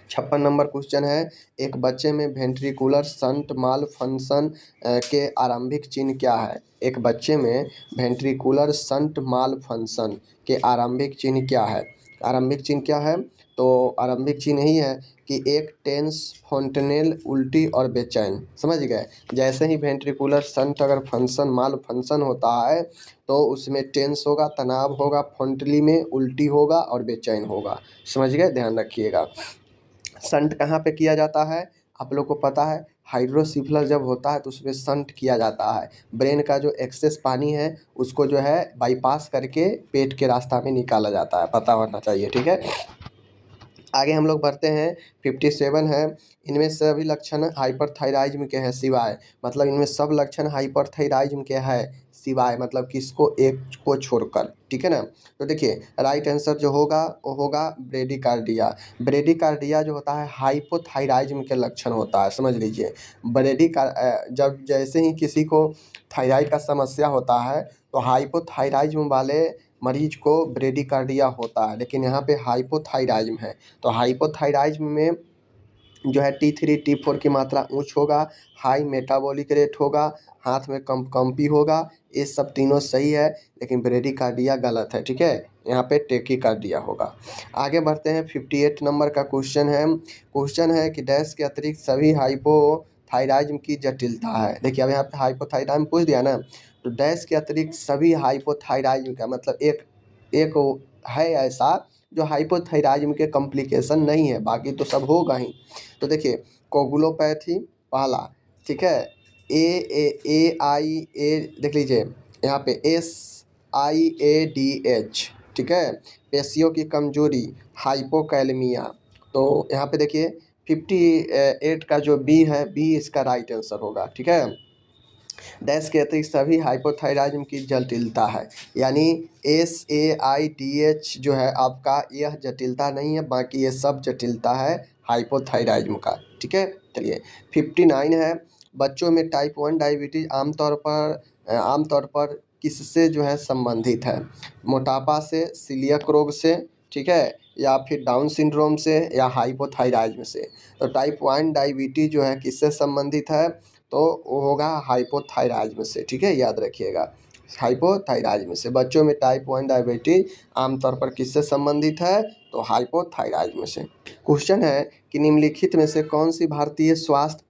56 नंबर क्वेश्चन है एक बच्चे में वेंट्रिकुलर शंट मालफंक्शन के आरंभिक चिन्ह क्या है। एक बच्चे में वेंट्रिकुलर शंट मालफंक्शन के आरंभिक चिन्ह क्या है। आरंभिक चिन्ह क्या है? तो आरंभिक चिन्ह यही है कि एक टेंस, फोंटेनेल, उल्टी और बेचैन। समझ गए? जैसे ही वेंट्रिकुलर शंट अगर फंक्शन माल फंक्शन होता है तो उसमें टेंस होगा, तनाव होगा, फोंटली में उल्टी होगा और बेचैन होगा। समझ गए? ध्यान रखिएगा। शंट कहाँ पे किया जाता है? आप लोग को पता है, हाइड्रोसिफिलस जब होता है तो उसमें शंट किया जाता है। ब्रेन का जो एक्सेस पानी है उसको जो है बाईपास करके पेट के रास्ता में निकाला जाता है, पता होना चाहिए। ठीक है, आगे हम लोग बढ़ते हैं। 57 है, इनमें सभी लक्षण हाइपरथायराइज्म के हैं सिवाय, मतलब इनमें सब लक्षण हाइपरथायराइज्म के हैं सिवाय, मतलब किसको? एक को छोड़कर। ठीक है ना? तो देखिए राइट आंसर जो होगा वो होगा ब्रेडिकार्डिया। ब्रेडिकार्डिया जो होता है हाइपोथायराइज्म के लक्षण होता है, समझ लीजिए। जब जैसे ही किसी को थायराइड का समस्या होता है तो हाइपोथायराइज्म वाले मरीज को ब्रेडिकार्डिया होता है, लेकिन यहाँ पे हाइपोथायराइज्म है। तो हाइपोथायराइज्म में जो है T3 T4 की मात्रा उच्च होगा, हाई मेटाबॉलिक रेट होगा, हाथ में कंपी होगा, ये सब तीनों सही है, लेकिन ब्रेडिकार्डिया गलत है। ठीक है, यहाँ पे टेकीकार्डिया होगा। आगे बढ़ते हैं। 58 नंबर का क्वेश्चन है कि डैश के अतिरिक्त सभी हाइपोथायराइज्म की जटिलता है। देखिए अब यहाँ पे हाइपोथायराइज्म पूछ दिया ना, तो डैश के अतिरिक्त सभी हाइपोथायराइज्म का मतलब एक है ऐसा जो हाइपोथायराइज्म के कॉम्प्लिकेशन नहीं है, बाकी तो सब होगा ही। तो देखिए कोगुलोपैथी पहला, ठीक है, ए देख लीजिए यहाँ पे SIADH, ठीक है, पेशियों की कमजोरी, हाइपोकैलेमिया। तो यहाँ पे देखिए 58 का जो बी है, बी इसका राइट आंसर होगा। ठीक है, डैश के अतिरिक्त सभी हाइपोथायराइज्म की जटिलता है, यानी SAIDH जो है आपका, यह जटिलता नहीं है, बाकी ये सब जटिलता है हाइपोथायराइज्म का। ठीक है, चलिए 59 है, बच्चों में टाइप 1 डायबिटीज आमतौर पर किससे जो है संबंधित है? मोटापा से, सीलियक रोग से, ठीक है, या फिर डाउन सिंड्रोम से, या हाइपोथायराइज्म से? तो टाइप 1 डायबिटीज जो है किससे संबंधित है? तो वो होगा हाइपोथायराइज्म से। ठीक है, याद रखिएगा, हाइपोथायराइज्म से। बच्चों में टाइप 1 डायबिटीज आमतौर पर किससे संबंधित है? तो हाइपोथायराइज्म से। क्वेश्चन है कि निम्नलिखित में से कौन सी भारतीय स्वास्थ्य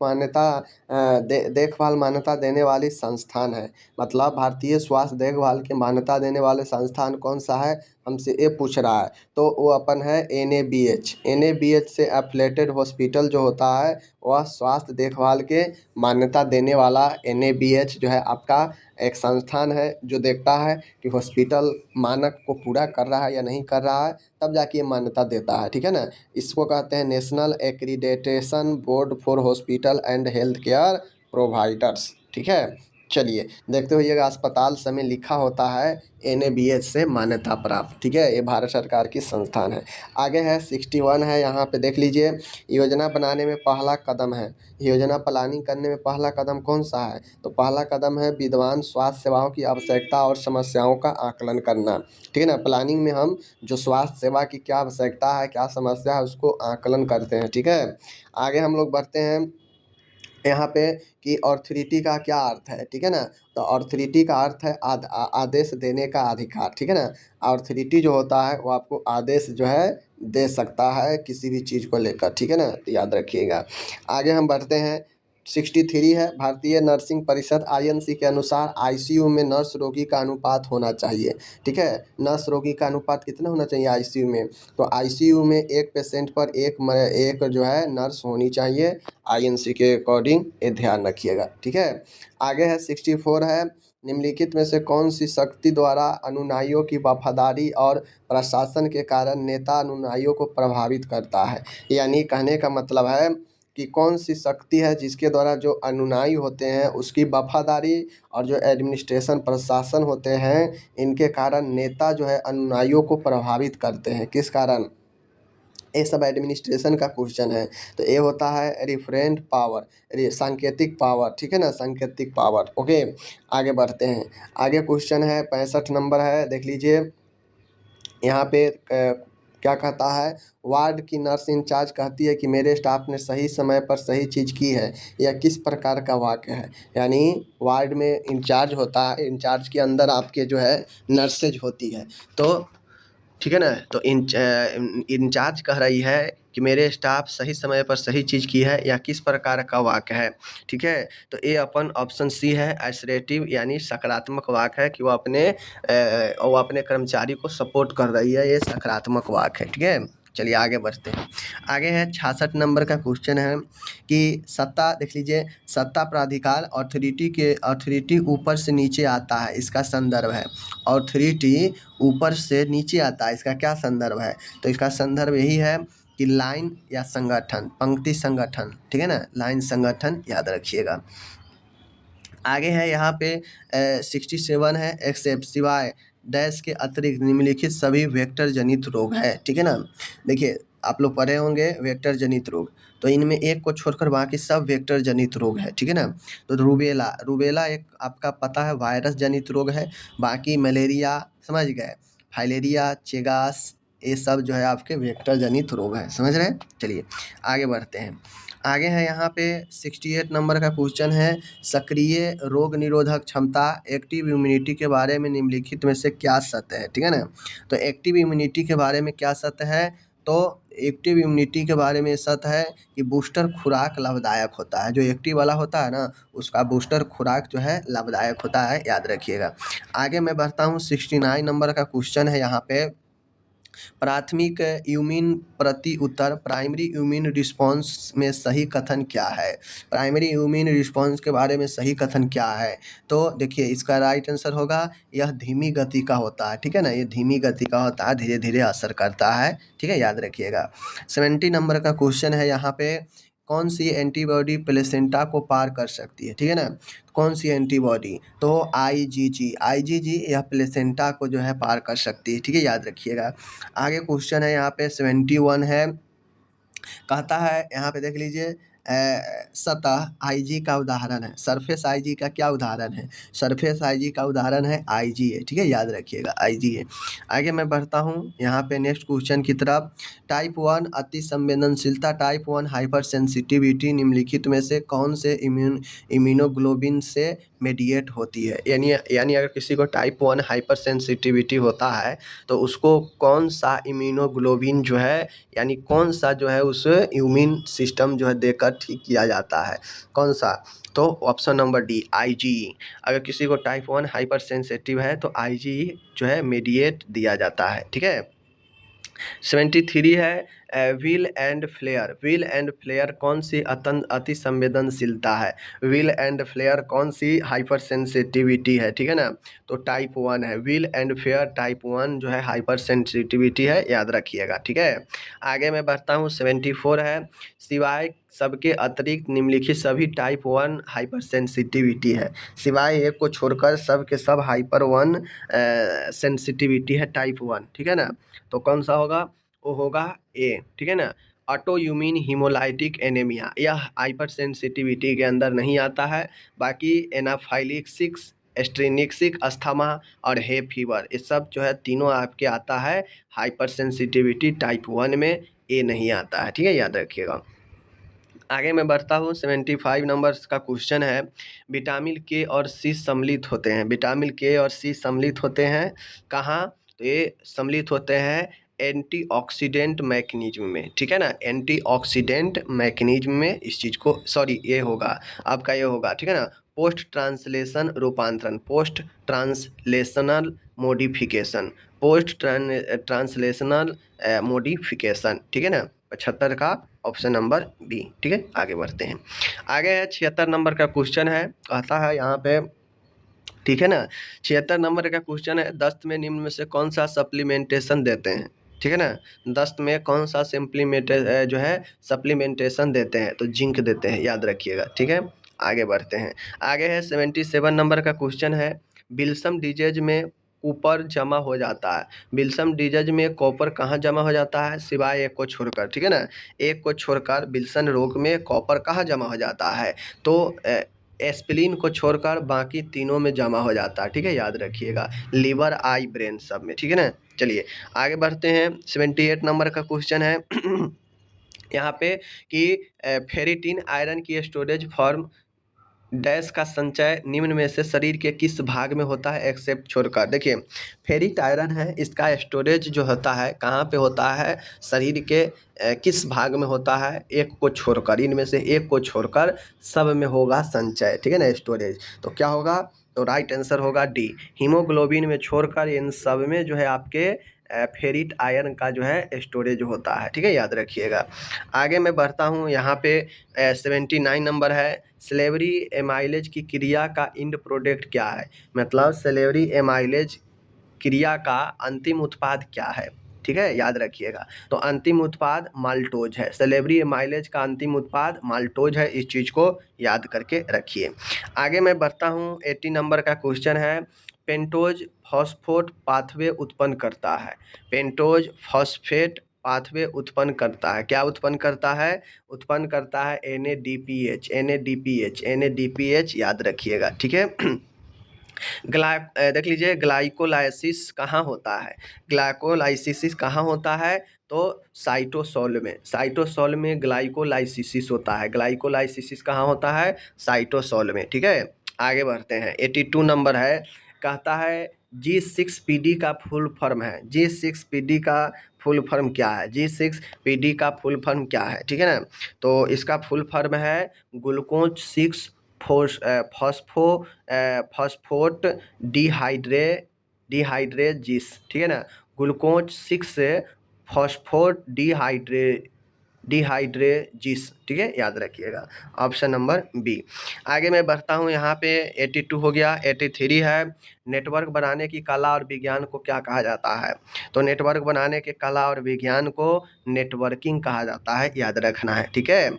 देखभाल मान्यता देने वाली संस्थान है? मतलब भारतीय स्वास्थ्य देखभाल की मान्यता देने वाले संस्थान कौन सा है, हमसे ये पूछ रहा है। तो वो अपन है NABH से एफिलेटेड हॉस्पिटल जो होता है वह स्वास्थ्य देखभाल के मान्यता देने वाला NABH जो है आपका एक संस्थान है, जो देखता है कि हॉस्पिटल मानक को पूरा कर रहा है या नहीं कर रहा है, तब जाके ये मान्यता देता है। ठीक है ना, इसको कहते हैं national accreditation board for hospital and health care providers. ठीक है, चलिए देखते होइएगा, अस्पताल समय लिखा होता है NABH से मान्यता प्राप्त। ठीक है, ये भारत सरकार की संस्थान है। आगे है 61 है, यहाँ पे देख लीजिए, योजना बनाने में पहला कदम है। योजना प्लानिंग करने में पहला कदम कौन सा है? तो पहला कदम है विद्यमान स्वास्थ्य सेवाओं की आवश्यकता और समस्याओं का आकलन करना। ठीक है ना, प्लानिंग में हम जो स्वास्थ्य सेवा की क्या आवश्यकता है, क्या समस्या है, उसको आकलन करते हैं। ठीक है, आगे हम लोग बढ़ते हैं यहाँ पे कि ऑथोरिटी का क्या अर्थ है। ठीक है ना, तो ऑथोरिटी का अर्थ है आदेश देने का अधिकार। ठीक है ना, ऑथोरिटी जो होता है वो आपको आदेश जो है दे सकता है किसी भी चीज़ को लेकर। ठीक है ना, तो याद रखिएगा। आगे हम बढ़ते हैं। 63 है, भारतीय नर्सिंग परिषद INC के अनुसार ICU में नर्स रोगी का अनुपात होना चाहिए। ठीक है, नर्स रोगी का अनुपात कितना होना चाहिए ICU में? तो ICU में एक पेशेंट पर एक जो है नर्स होनी चाहिए, INC के अकॉर्डिंग, ये ध्यान रखिएगा। ठीक है, आगे है 64 है, निम्नलिखित में से कौन सी शक्ति द्वारा अनुयायियों की वफादारी और प्रशासन के कारण नेता अनुयायियों को प्रभावित करता है? यानी कहने का मतलब है कि कौन सी शक्ति है जिसके द्वारा जो अनुयायी होते हैं उसकी वफादारी और जो एडमिनिस्ट्रेशन प्रशासन होते हैं इनके कारण नेता जो है अनुयायियों को प्रभावित करते हैं। किस कारण? ये सब एडमिनिस्ट्रेशन का क्वेश्चन है। तो ये होता है रिफरेंट पावर, सांकेतिक पावर। ठीक है ना, सांकेतिक पावर। ओके, आगे बढ़ते हैं। आगे क्वेश्चन है 65 नंबर है, देख लीजिए यहाँ पे क्या कहता है, वार्ड की नर्स इंचार्ज कहती है कि मेरे स्टाफ ने सही समय पर सही चीज़ की है। यह किस प्रकार का वाक्य है? यानी वार्ड में इंचार्ज होता है, इंचार्ज के अंदर आपके जो है नर्सेज होती है। तो ठीक है ना। तो इंचार्ज कह रही है कि मेरे स्टाफ सही समय पर सही चीज़ की है, या किस प्रकार का वाक्य है। ठीक है, तो ये अपन ऑप्शन सी है असर्टिव यानी सकारात्मक वाक्य है कि वो अपने कर्मचारी को सपोर्ट कर रही है, ये सकारात्मक वाक्य है। ठीक है, चलिए आगे बढ़ते हैं। आगे है 66 नंबर का क्वेश्चन है कि सत्ता, देख लीजिए, सत्ता प्राधिकार अथॉरिटी ऊपर से नीचे आता है, इसका संदर्भ है। अथॉरिटी ऊपर से नीचे आता है, इसका क्या संदर्भ है? तो इसका संदर्भ यही है कि लाइन या संगठन, पंक्ति संगठन। ठीक है ना, लाइन संगठन याद रखिएगा। आगे है यहाँ पे 67 है, एक्सेप्ट सिवाय डैश के अतिरिक्त निम्नलिखित सभी वेक्टर जनित रोग है। ठीक है ना, देखिए आप लोग पढ़े होंगे वेक्टर जनित रोग, तो इनमें एक को छोड़कर बाकी सब वेक्टर जनित रोग है। ठीक है ना, तो रूबेला एक आपका पता है वायरस जनित रोग है, बाकी मलेरिया, समझ गए, फाइलेरिया, चेगास, ये सब जो है आपके वेक्टर जनित रोग है। समझ रहे हैं? चलिए आगे बढ़ते हैं। आगे है यहाँ पे 68 नंबर का क्वेश्चन है, सक्रिय रोग निरोधक क्षमता एक्टिव इम्यूनिटी के बारे में निम्नलिखित में से क्या सत्य है। ठीक है ना, तो एक्टिव इम्यूनिटी के बारे में क्या सत्य है? तो एक्टिव इम्यूनिटी के बारे में सत्य है कि बूस्टर खुराक लाभदायक होता है। जो एक्टिव वाला होता है ना, उसका बूस्टर खुराक जो है लाभदायक होता है, याद रखिएगा। आगे मैं बढ़ता हूँ, 69 नंबर का क्वेश्चन है यहाँ पे, प्राथमिक इम्यून प्रति उत्तर प्राइमरी इम्यून रिस्पॉन्स में सही कथन क्या है? प्राइमरी इम्यून रिस्पॉन्स के बारे में सही कथन क्या है? तो देखिए इसका राइट आंसर होगा, यह धीमी गति का होता है। ठीक है ना, ये धीमी गति का होता है, धीरे धीरे असर करता है। ठीक है, याद रखिएगा। 70 नंबर का क्वेश्चन है यहाँ पे, कौन सी एंटीबॉडी प्लेसेंटा को पार कर सकती है? ठीक है ना, कौन सी एंटीबॉडी? तो आईजीजी यह प्लेसेंटा को जो है पार कर सकती है। ठीक है, याद रखिएगा। आगे क्वेश्चन है यहाँ पे 71 है, कहता है यहाँ पे देख लीजिए, सतह आईजी का उदाहरण है, सरफेस आईजी का क्या उदाहरण है? सरफेस आईजी का उदाहरण है आईजी है। ठीक है, याद रखिएगा, आईजी है। आगे मैं बढ़ता हूँ यहाँ पे नेक्स्ट क्वेश्चन की तरफ। टाइप 1 अति संवेदनशीलता, टाइप 1 हाइपर सेंसिटिविटी निम्नलिखित में से कौन से इम्यूनोग्लोबिन से मेडिएट होती है? यानी अगर किसी को टाइप 1 हाइपर सेंसिटिविटी होता है तो उसको कौन सा इम्यूनोग्लोबिन जो है, यानी कौन सा जो है उस इम्यून सिस्टम जो है देकर ठीक किया जाता है, कौन सा? तो ऑप्शन नंबर डी, आईजी। अगर किसी को टाइप 1 हाइपर सेंसिटिव है तो आईजी जो है मेडिएट दिया जाता है। ठीक है, 73 है, व्हील एंड फ्लेयर कौन सी अति संवेदनशीलता है? व्हील एंड फ्लेयर कौन सी हाइपर सेंसिटिविटी है? ठीक है ना, तो टाइप 1 है, व्हील एंड फ्लेयर टाइप 1 जो है हाइपर सेंसिटिविटी है, याद रखिएगा। ठीक है, आगे मैं बढ़ता हूँ, 74 है, सिवाय सबके अतिरिक्त निम्नलिखित सभी टाइप 1 हाइपर सेंसिटिविटी है। सिवाय एक को छोड़कर सब के सब हाइपर 1 सेंसिटिविटी है, टाइप 1। ठीक है ना, तो कौन सा होगा? वो होगा ए। ठीक है ना, ऑटोइम्यून हीमोलाइटिक एनीमिया, यह हाइपर सेंसिटिविटी के अंदर नहीं आता है। बाकी एनाफाइलेक्सिस, एस्ट्रेनिक्सिक अस्थमा और हे फीवर, ये सब जो है तीनों आपके आता है हाइपर सेंसिटिविटी टाइप 1 में, ए नहीं आता है। ठीक है, याद रखिएगा। आगे मैं बढ़ता हूँ, 75 नंबर का क्वेश्चन है, विटामिन के और सी सम्मिलित होते हैं। विटामिन के और सी सम्मिलित होते हैं कहाँ? तो ये सम्मिलित होते हैं एंटीऑक्सीडेंट मैकेनिज्म में। ठीक है ना, एंटीऑक्सीडेंट मैकेनिज्म में इस चीज़ को, सॉरी ये होगा आपका, ये होगा। ठीक है ना, पोस्ट ट्रांसलेशन रूपांतरण, post translational modification, post translational modification. ठीक है ना, 75 का ऑप्शन नंबर बी। ठीक है, आगे बढ़ते हैं। आगे है 76 नंबर का क्वेश्चन है, कहता है यहाँ पे, ठीक है ना, 76 नंबर का क्वेश्चन है, दस्त में निम्न में से कौन सा सप्लीमेंटेशन देते हैं? ठीक है ना, दस्त में कौन सा जो है सप्लीमेंटेशन देते हैं? तो जिंक देते हैं, याद रखिएगा। ठीक है, आगे बढ़ते हैं। आगे है 77 नंबर का क्वेश्चन है, विल्सन डिजीज में कॉपर जमा हो जाता है। विल्सन डिजीज में कॉपर कहाँ जमा हो जाता है? सिवाय एक को छोड़कर। ठीक है ना, एक को छोड़कर विल्सन रोग में कॉपर कहाँ जमा हो जाता है? तो एस्पिरिन को छोड़कर बाकी तीनों में जमा हो जाता है। ठीक है, याद रखिएगा, लिवर, आई, ब्रेन सब में। ठीक है ना, चलिए आगे बढ़ते हैं। 78 नंबर का क्वेश्चन है यहाँ पे कि फेरिटिन आयरन की स्टोरेज फॉर्म डैश का संचय निम्न में से शरीर के किस भाग में होता है एक्सेप्ट छोड़कर। देखिए फेरिक आयरन है, इसका स्टोरेज जो होता है कहाँ पे होता है, शरीर के किस भाग में होता है, एक को छोड़कर, इनमें से एक को छोड़कर सब में होगा संचय, ठीक है ना, स्टोरेज। तो क्या होगा, तो राइट आंसर होगा डी, हीमोग्लोबिन में छोड़कर इन सब में जो है आपके फेरिक आयरन का जो है स्टोरेज होता है, ठीक है, याद रखिएगा। आगे मैं बढ़ता हूँ, यहाँ पे 79 नंबर है, स्लेवरी एमाइलेज की क्रिया का इंड प्रोडक्ट क्या है, मतलब स्लेवरी एमाइलेज क्रिया का अंतिम उत्पाद क्या है, ठीक है, याद रखिएगा। तो अंतिम उत्पाद माल्टोज है, स्लेवरी एमाइलेज का अंतिम उत्पाद माल्टोज है, इस चीज़ को याद करके रखिए। आगे मैं बढ़ता हूँ, 80 नंबर का क्वेश्चन है, पेंटोज फॉस्फेट पाथवे उत्पन्न करता है, पेंटोज फॉस्फेट पाथवे उत्पन्न करता है, क्या उत्पन्न करता है, उत्पन्न करता है NADPH, NADPH, NADPH याद रखिएगा, ठीक है। देख लीजिए ग्लाइकोलाइसिस कहाँ होता है, ग्लाइकोलाइसिस कहाँ होता है, तो साइटोसोल में, साइटोसोल में ग्लाइकोलाइसिस होता है, ग्लाइकोलाइसिस कहाँ होता है, साइटोसोल में, ठीक है। आगे बढ़ते हैं, 82 नंबर है, कहता है G6PD का फुल फॉर्म है, G6PD का फुल फॉर्म क्या है, G6PD का फुल फॉर्म क्या है, ठीक है ना, तो इसका फुल फॉर्म है ग्लूकोज 6 फॉस्फोट डिहाइड्रेजिस, ठीक है ना, ग्लूकोज 6 फॉस्फोट डिहाइड्रेजिस, ठीक है, याद रखिएगा, ऑप्शन नंबर बी। आगे मैं बढ़ता हूँ, यहाँ पे 82 हो गया, 83 है, नेटवर्क बनाने की कला और विज्ञान को क्या कहा जाता है, तो नेटवर्क बनाने के कला और विज्ञान को नेटवर्किंग कहा जाता है, याद रखना है, ठीक है।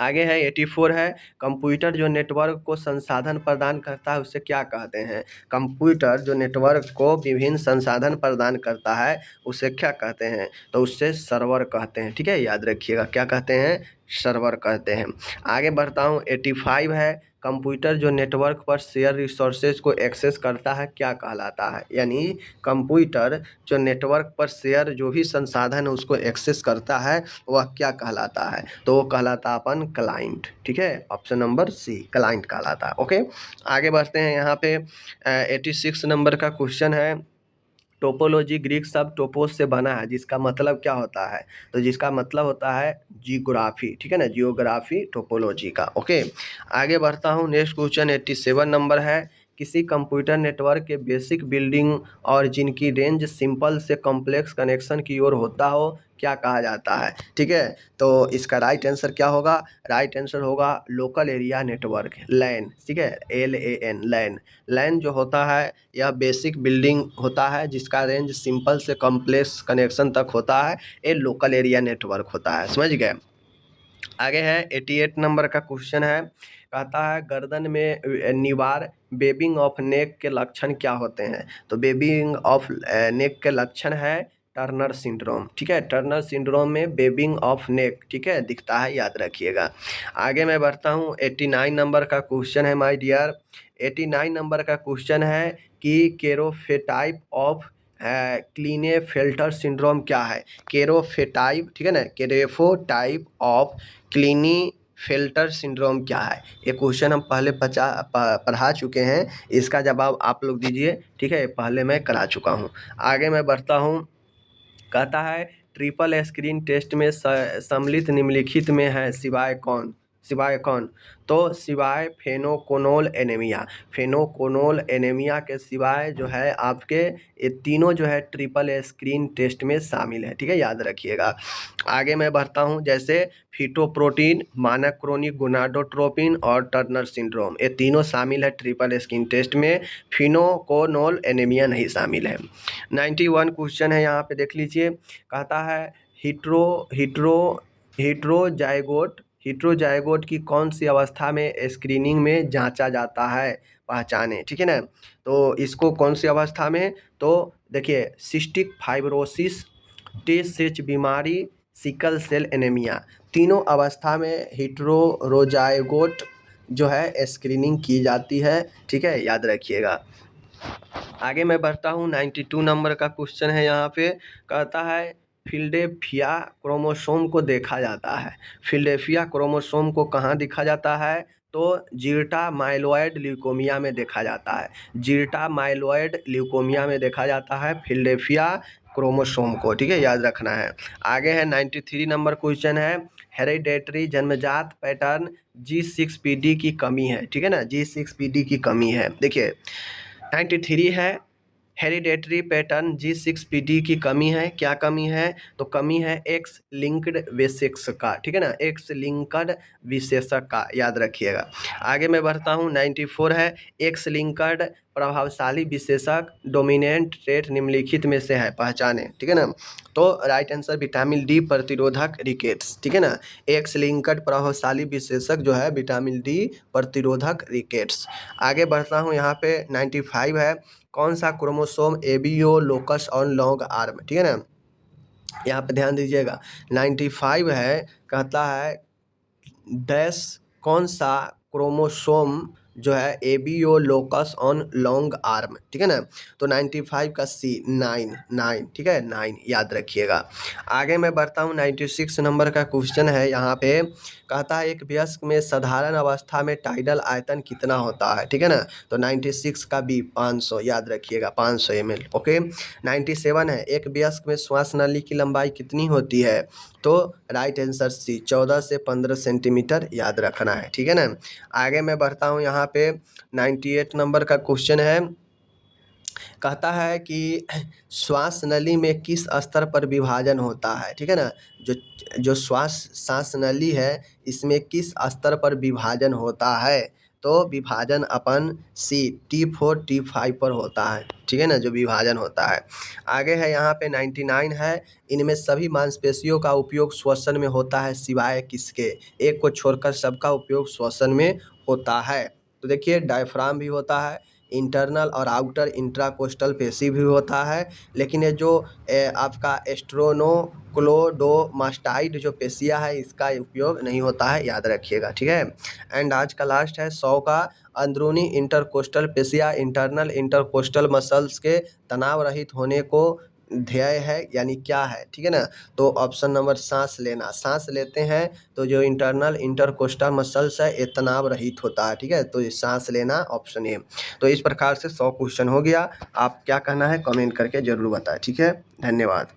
आगे है 84 है, कंप्यूटर जो नेटवर्क को संसाधन प्रदान करता है उसे क्या कहते हैं, कंप्यूटर जो नेटवर्क को विभिन्न संसाधन प्रदान करता है उसे क्या कहते हैं, तो उससे सर्वर कहते हैं, ठीक है, याद रखिएगा, क्या कहते हैं, सर्वर कहते हैं। आगे बढ़ता हूँ, 85 है, कंप्यूटर जो नेटवर्क पर शेयर रिसोर्सेज को एक्सेस करता है क्या कहलाता है, यानी कंप्यूटर जो नेटवर्क पर शेयर जो भी संसाधन है उसको एक्सेस करता है वह क्या कहलाता है, तो वो कहलाता है अपन क्लाइंट, ठीक है, ऑप्शन नंबर सी, क्लाइंट कहलाता है। ओके, आगे बढ़ते हैं, यहाँ पे 86 नंबर का क्वेश्चन है, टोपोलॉजी ग्रीक शब्द टोपोस से बना है जिसका मतलब क्या होता है, तो जिसका मतलब होता है जियोग्राफी, ठीक है ना, जियोग्राफी टोपोलॉजी का। ओके, आगे बढ़ता हूँ, नेक्स्ट क्वेश्चन 87 नंबर है, किसी कंप्यूटर नेटवर्क के बेसिक बिल्डिंग और जिनकी रेंज सिंपल से कॉम्प्लेक्स कनेक्शन की ओर होता हो क्या कहा जाता है, ठीक है, तो इसका राइट आंसर क्या होगा, राइट आंसर होगा लोकल एरिया नेटवर्क, लैन, ठीक है, LAN, लैन। लैन जो होता है यह बेसिक बिल्डिंग होता है जिसका रेंज सिंपल से कॉम्प्लेक्स कनेक्शन तक होता है, ये लोकल एरिया नेटवर्क होता है, समझ गए। आगे है 88 नंबर का क्वेश्चन है, कहता है गर्दन में निवार बेबिंग ऑफ नेक के लक्षण क्या होते हैं, तो बेबिंग ऑफ नेक के लक्षण है टर्नर सिंड्रोम, ठीक है, टर्नर सिंड्रोम में बेबिंग ऑफ नेक, ठीक है, दिखता है, याद रखिएगा। आगे मैं बढ़ता हूँ, 89 नंबर का क्वेश्चन है माय डियर, 89 नंबर का क्वेश्चन है कि केरोफेटाइप ऑफ क्लीनेफेल्टर सिंड्रोम क्या है, केरोफेटाइप, ठीक है ना, केरेफोटाइप ऑफ क्लीनी फेल्टर सिंड्रोम क्या है, ये क्वेश्चन हम पहले पढ़ा चुके हैं, इसका जवाब आप लोग दीजिए, ठीक है, पहले मैं करा चुका हूँ। आगे मैं बढ़ता हूँ, कहता है ट्रिपल स्क्रीन टेस्ट में सम्मिलित निम्नलिखित में है सिवाय कौन, सिवाय कौन, तो सिवाय फेनोकोनोल एनीमिया, फेनोकोनोल एनीमिया के सिवाय जो है आपके ये तीनों जो है ट्रिपल स्क्रीन टेस्ट में शामिल है, ठीक है, याद रखिएगा। आगे मैं बढ़ता हूँ, जैसे फीटोप्रोटीन, मानक क्रोनिक गोनाडोट्रोपिन और टर्नर सिंड्रोम, ये तीनों शामिल है ट्रिपल स्क्रीन टेस्ट में, फेनोकोनोल एनीमिया नहीं शामिल है। 91 क्वेश्चन है, यहाँ पे देख लीजिए, कहता है हिट्रो हिट्रो हिट्रोजाइगोट हिट्रोजाइगोट की कौन सी अवस्था में स्क्रीनिंग में जांचा जाता है, पहचाने, ठीक है ना, तो इसको कौन सी अवस्था में, तो देखिए सिस्टिक फाइब्रोसिस, टी-6 बीमारी, सिकल सेल एनीमिया, तीनों अवस्था में हिट्रोजाइगोट जो है स्क्रीनिंग की जाती है, ठीक है, याद रखिएगा। आगे मैं बढ़ता हूँ, 92 नंबर का क्वेश्चन है, यहाँ पे कहता है फिल्डेल्फिया क्रोमोसोम को देखा जाता है, फिल्डेल्फिया क्रोमोसोम को कहाँ देखा जाता है, तो जीर्टा माइलोइड ल्यूकोमिया में देखा जाता है। जीर्टा माइलोइड ल्यूकोमिया में देखा जाता है फिलडेल्फिया क्रोमोसोम को, ठीक है, याद रखना है। आगे है 93 नंबर क्वेश्चन है, हेरिडेटरी जन्मजात पैटर्न G6PD की कमी है, ठीक है ना, G6PD की कमी है। देखिए 93 है, हेरिडेटरी पैटर्न G6PD की कमी है। क्या कमी है? तो कमी है एक्स लिंक्ड विशेषक का, ठीक है ना, एक्स लिंक्ड विशेषक का, याद रखिएगा। आगे मैं बढ़ता हूँ, 94 है, एक्स लिंक्ड प्रभावशाली विशेषक डोमिनेंट ट्रेट निम्नलिखित में से है, पहचाने, ठीक है ना। तो राइट आंसर विटामिन डी प्रतिरोधक रिकेट्स, ठीक है ना, एक्स लिंक्ड प्रभावशाली विशेषक जो है विटामिन डी प्रतिरोधक रिकेट्स। आगे बढ़ता हूँ, यहाँ पे 95 है, कौन सा chromosome ABO locus on long arm, ठीक है ना, यहाँ पे ध्यान दीजिएगा। 95 है, कहता है डैश कौन सा क्रोमोसोम जो है ABO locus on long arm, ठीक है ना। तो 95 का सी 9, ठीक है, 9 याद रखिएगा। आगे मैं बढ़ता हूँ, 96 नंबर का क्वेश्चन है, यहाँ पे कहता है एक वयस्क में साधारण अवस्था में टाइडल आयतन कितना होता है, ठीक है ना। तो 96 का बी 500 याद रखिएगा, 500 ml। ओके, 97 है, एक वयस्क में श्वास नली की लंबाई कितनी होती है? तो राइट आंसर सी 14 से 15 सेंटीमीटर याद रखना है, ठीक है ना। आगे मैं बढ़ता हूँ, यहाँ पे 98 नंबर का क्वेश्चन है, कहता है कि श्वास नली में किस स्तर पर विभाजन होता है, ठीक है ना, जो सांस नली है इसमें किस स्तर पर विभाजन होता है? तो विभाजन अपन सी T4 T5 पर होता है, ठीक है ना, जो विभाजन होता है। आगे है यहाँ पे 99 है, इनमें सभी मांसपेशियों का उपयोग श्वसन में होता है सिवाय किसके? एक को छोड़कर सबका उपयोग श्वसन में होता है। तो देखिए डायफ्राम भी होता है, इंटरनल और आउटर इंट्राकोस्टल पेशी भी होता है, लेकिन ये जो आपका स्टेरोनोक्लोडोमास्टाइड जो पेशिया है इसका उपयोग नहीं होता है, याद रखिएगा, ठीक है। एंड आज का लास्ट है 100 का, अंदरूनी intercostal facie internal intercostal muscles के तनाव रहित होने को ध्येय है, यानी क्या है, ठीक है ना। तो ऑप्शन नंबर सांस लेना, सांस लेते हैं तो जो इंटरनल इंटरकोस्टल मसल्स है ये तनाव रहित होता है, ठीक है, तो ये सांस लेना ऑप्शन ए। तो इस प्रकार से 100 क्वेश्चन हो गया। आप क्या कहना है कमेंट करके जरूर बताएं, ठीक है, धन्यवाद।